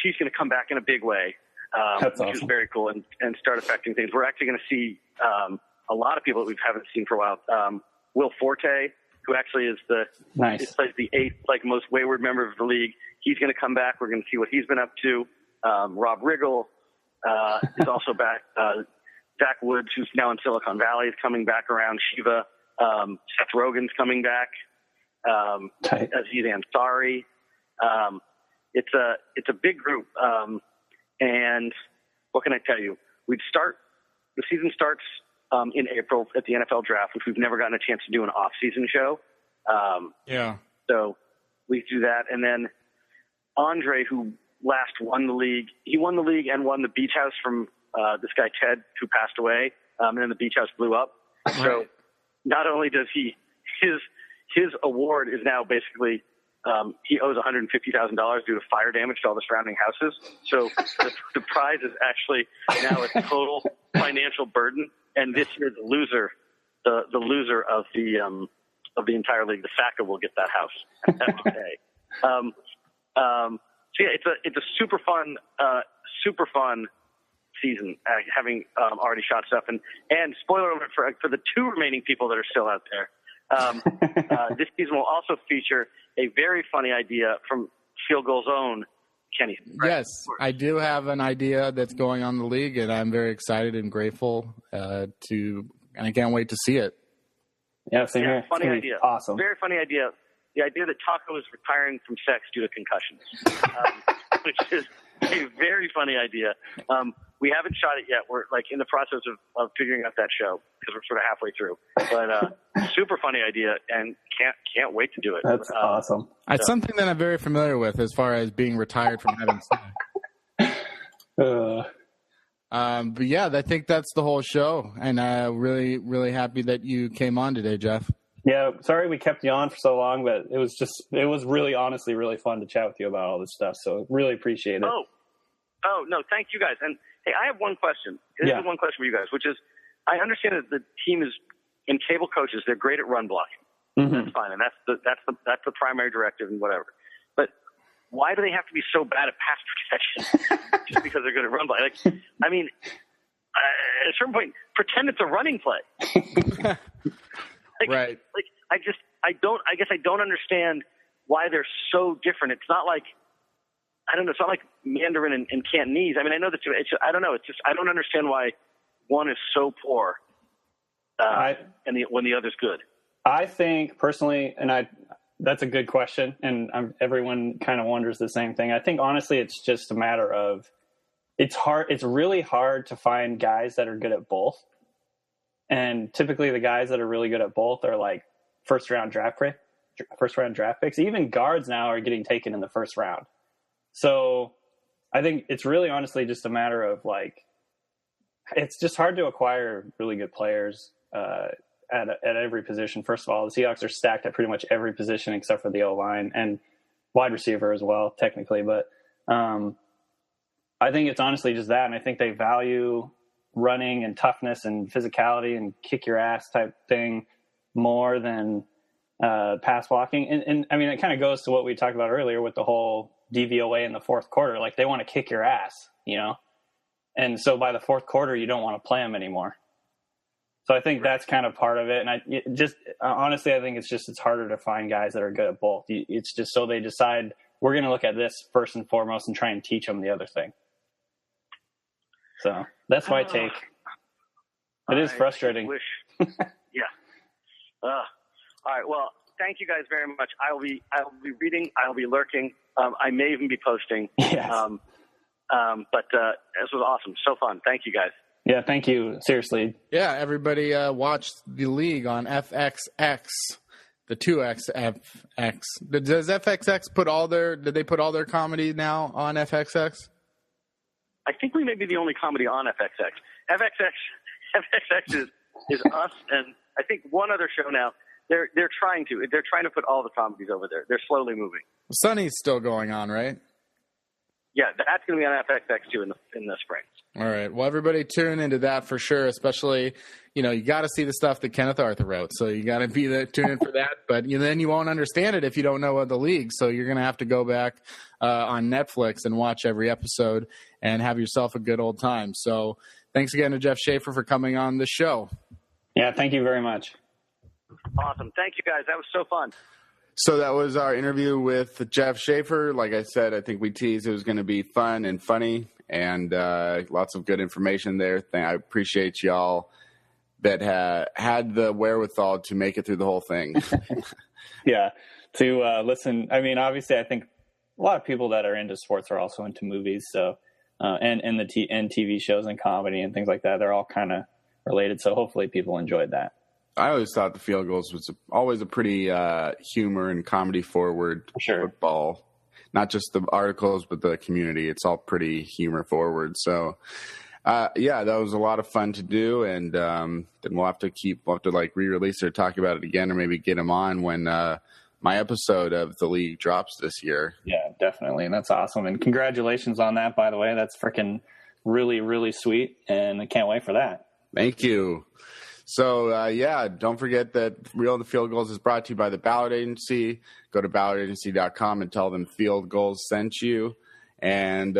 she's going to come back in a big way, That's which awesome. is very cool, and start affecting things. We're actually going to see a lot of people that we haven't seen for a while. Will Forte, who actually is Nice. plays the eighth most wayward member of the league. He's going to come back. We're going to see what he's been up to. Rob Riggle is also back. Zach Woods, who's now in Silicon Valley, is coming back around. Shiva. Seth Rogen's coming back. Aziz Ansari. It's a big group. And what can I tell you? The season starts in April at the NFL draft, which we've never gotten a chance to do an off-season show. So we do that. And then Andre, who last won the league, he won the league and won the beach house from this guy Ted, who passed away. And then the beach house blew up. Right. So not only does his award is now basically he owes $150,000 due to fire damage to all the surrounding houses. So the prize is actually now a total financial burden. And this year, the loser of the entire league, the FACA, will get that house and have to pay. So yeah, it's a super fun season, having already shot stuff. And spoiler alert for the two remaining people that are still out there. This season will also feature a very funny idea from Field Goal's own Kenny. Right? Yes, I do have an idea that's going on in the league, and I'm very excited and grateful and I can't wait to see it. Yeah, same here. Funny idea. Awesome. Very funny idea. The idea that Taco is retiring from sex due to concussions, which is a very funny idea. We haven't shot it yet. We're in the process of figuring out that show because we're sort of halfway through. But super funny idea, and can't wait to do it. That's awesome. It's something that I'm very familiar with as far as being retired from having sex. But yeah, I think that's the whole show, and really, really happy that you came on today, Jeff. Yeah, sorry we kept you on for so long, but it was really, honestly, really fun to chat with you about all this stuff. So really appreciate it. Oh no, thank you guys. And hey, I have one question. This is one question for you guys, which is, I understand that the team is in cable coaches. They're great at run blocking. Mm-hmm. That's fine, and that's the primary directive and whatever. But why do they have to be so bad at pass protection just because they're good at run blocking? At a certain point, pretend it's a running play. Right. I guess I don't understand why they're so different. It's not like, I don't know. It's not like Mandarin and Cantonese. I know that I don't know. It's just, I don't understand why one is so poor when the other's good. I think personally, and that's a good question, and everyone kind of wonders the same thing. I think honestly, it's just a matter of it's hard. It's really hard to find guys that are good at both, and typically the guys that are really good at both are like first round draft picks. Even guards now are getting taken in the first round. So I think it's really honestly just a matter of it's just hard to acquire really good players at every position. First of all, the Seahawks are stacked at pretty much every position except for the O-line and wide receiver as well, technically. But I think it's honestly just that. And I think they value running and toughness and physicality and kick your ass type thing more than pass blocking. And it kind of goes to what we talked about earlier with the whole DVOA in the fourth quarter. They want to kick your ass, And so by the fourth quarter, you don't want to play them anymore. So I think that's kind of part of it. And honestly, I think it's harder to find guys that are good at both. It's just so they decide we're going to look at this first and foremost and try and teach them the other thing. So that's my take. It is frustrating. Yeah. All right. Well, thank you guys very much. I'll be reading. I'll be lurking. I may even be posting. Yes. But this was awesome. So fun. Thank you guys. Yeah, thank you. Seriously. Yeah, everybody watch the league on FXX, the 2XFX. Does FXX did they put all their comedy now on FXX? I think we may be the only comedy on FXX. FXX is us, and I think one other show now. They're trying to put all the comedies over there. They're slowly moving. Sunny's still going on, right? Yeah, that's going to be on FXX too in the spring. All right. Well, everybody tune into that for sure, especially, you got to see the stuff that Kenneth Arthur wrote. So you got to be there, tune in for that. But then you won't understand it if you don't know the league. So you're going to have to go back on Netflix and watch every episode and have yourself a good old time. So thanks again to Jeff Schaefer for coming on the show. Yeah, thank you very much. Awesome. Thank you, guys. That was so fun. So that was our interview with Jeff Schaefer. Like I said, I think we teased it was going to be fun and funny and lots of good information there. I appreciate y'all that had the wherewithal to make it through the whole thing. Yeah, to listen. I mean, obviously, I think a lot of people that are into sports are also into movies. So and TV shows and comedy and things like that. They're all kind of related. So hopefully people enjoyed that. I always thought the Field Goals was always a pretty humor and comedy forward football. Not just the articles, but the community. It's all pretty humor forward. So, that was a lot of fun to do. And then we'll have to re-release or talk about it again, or maybe get him on when my episode of the league drops this year. Yeah, definitely. And that's awesome. And congratulations on that, by the way. That's freaking really, really sweet. And I can't wait for that. Thank you. So, don't forget that Reel the Field Goals is brought to you by the Ballot Agency. Go to ballotagency.com and tell them Field Goals sent you. And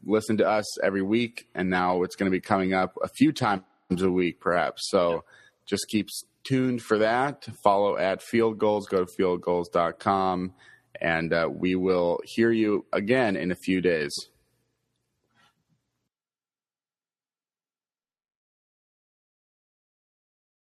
listen to us every week. And now it's going to be coming up a few times a week, perhaps. So just keep tuned for that. Follow at Field Goals. Go to fieldgoals.com. And we will hear you again in a few days.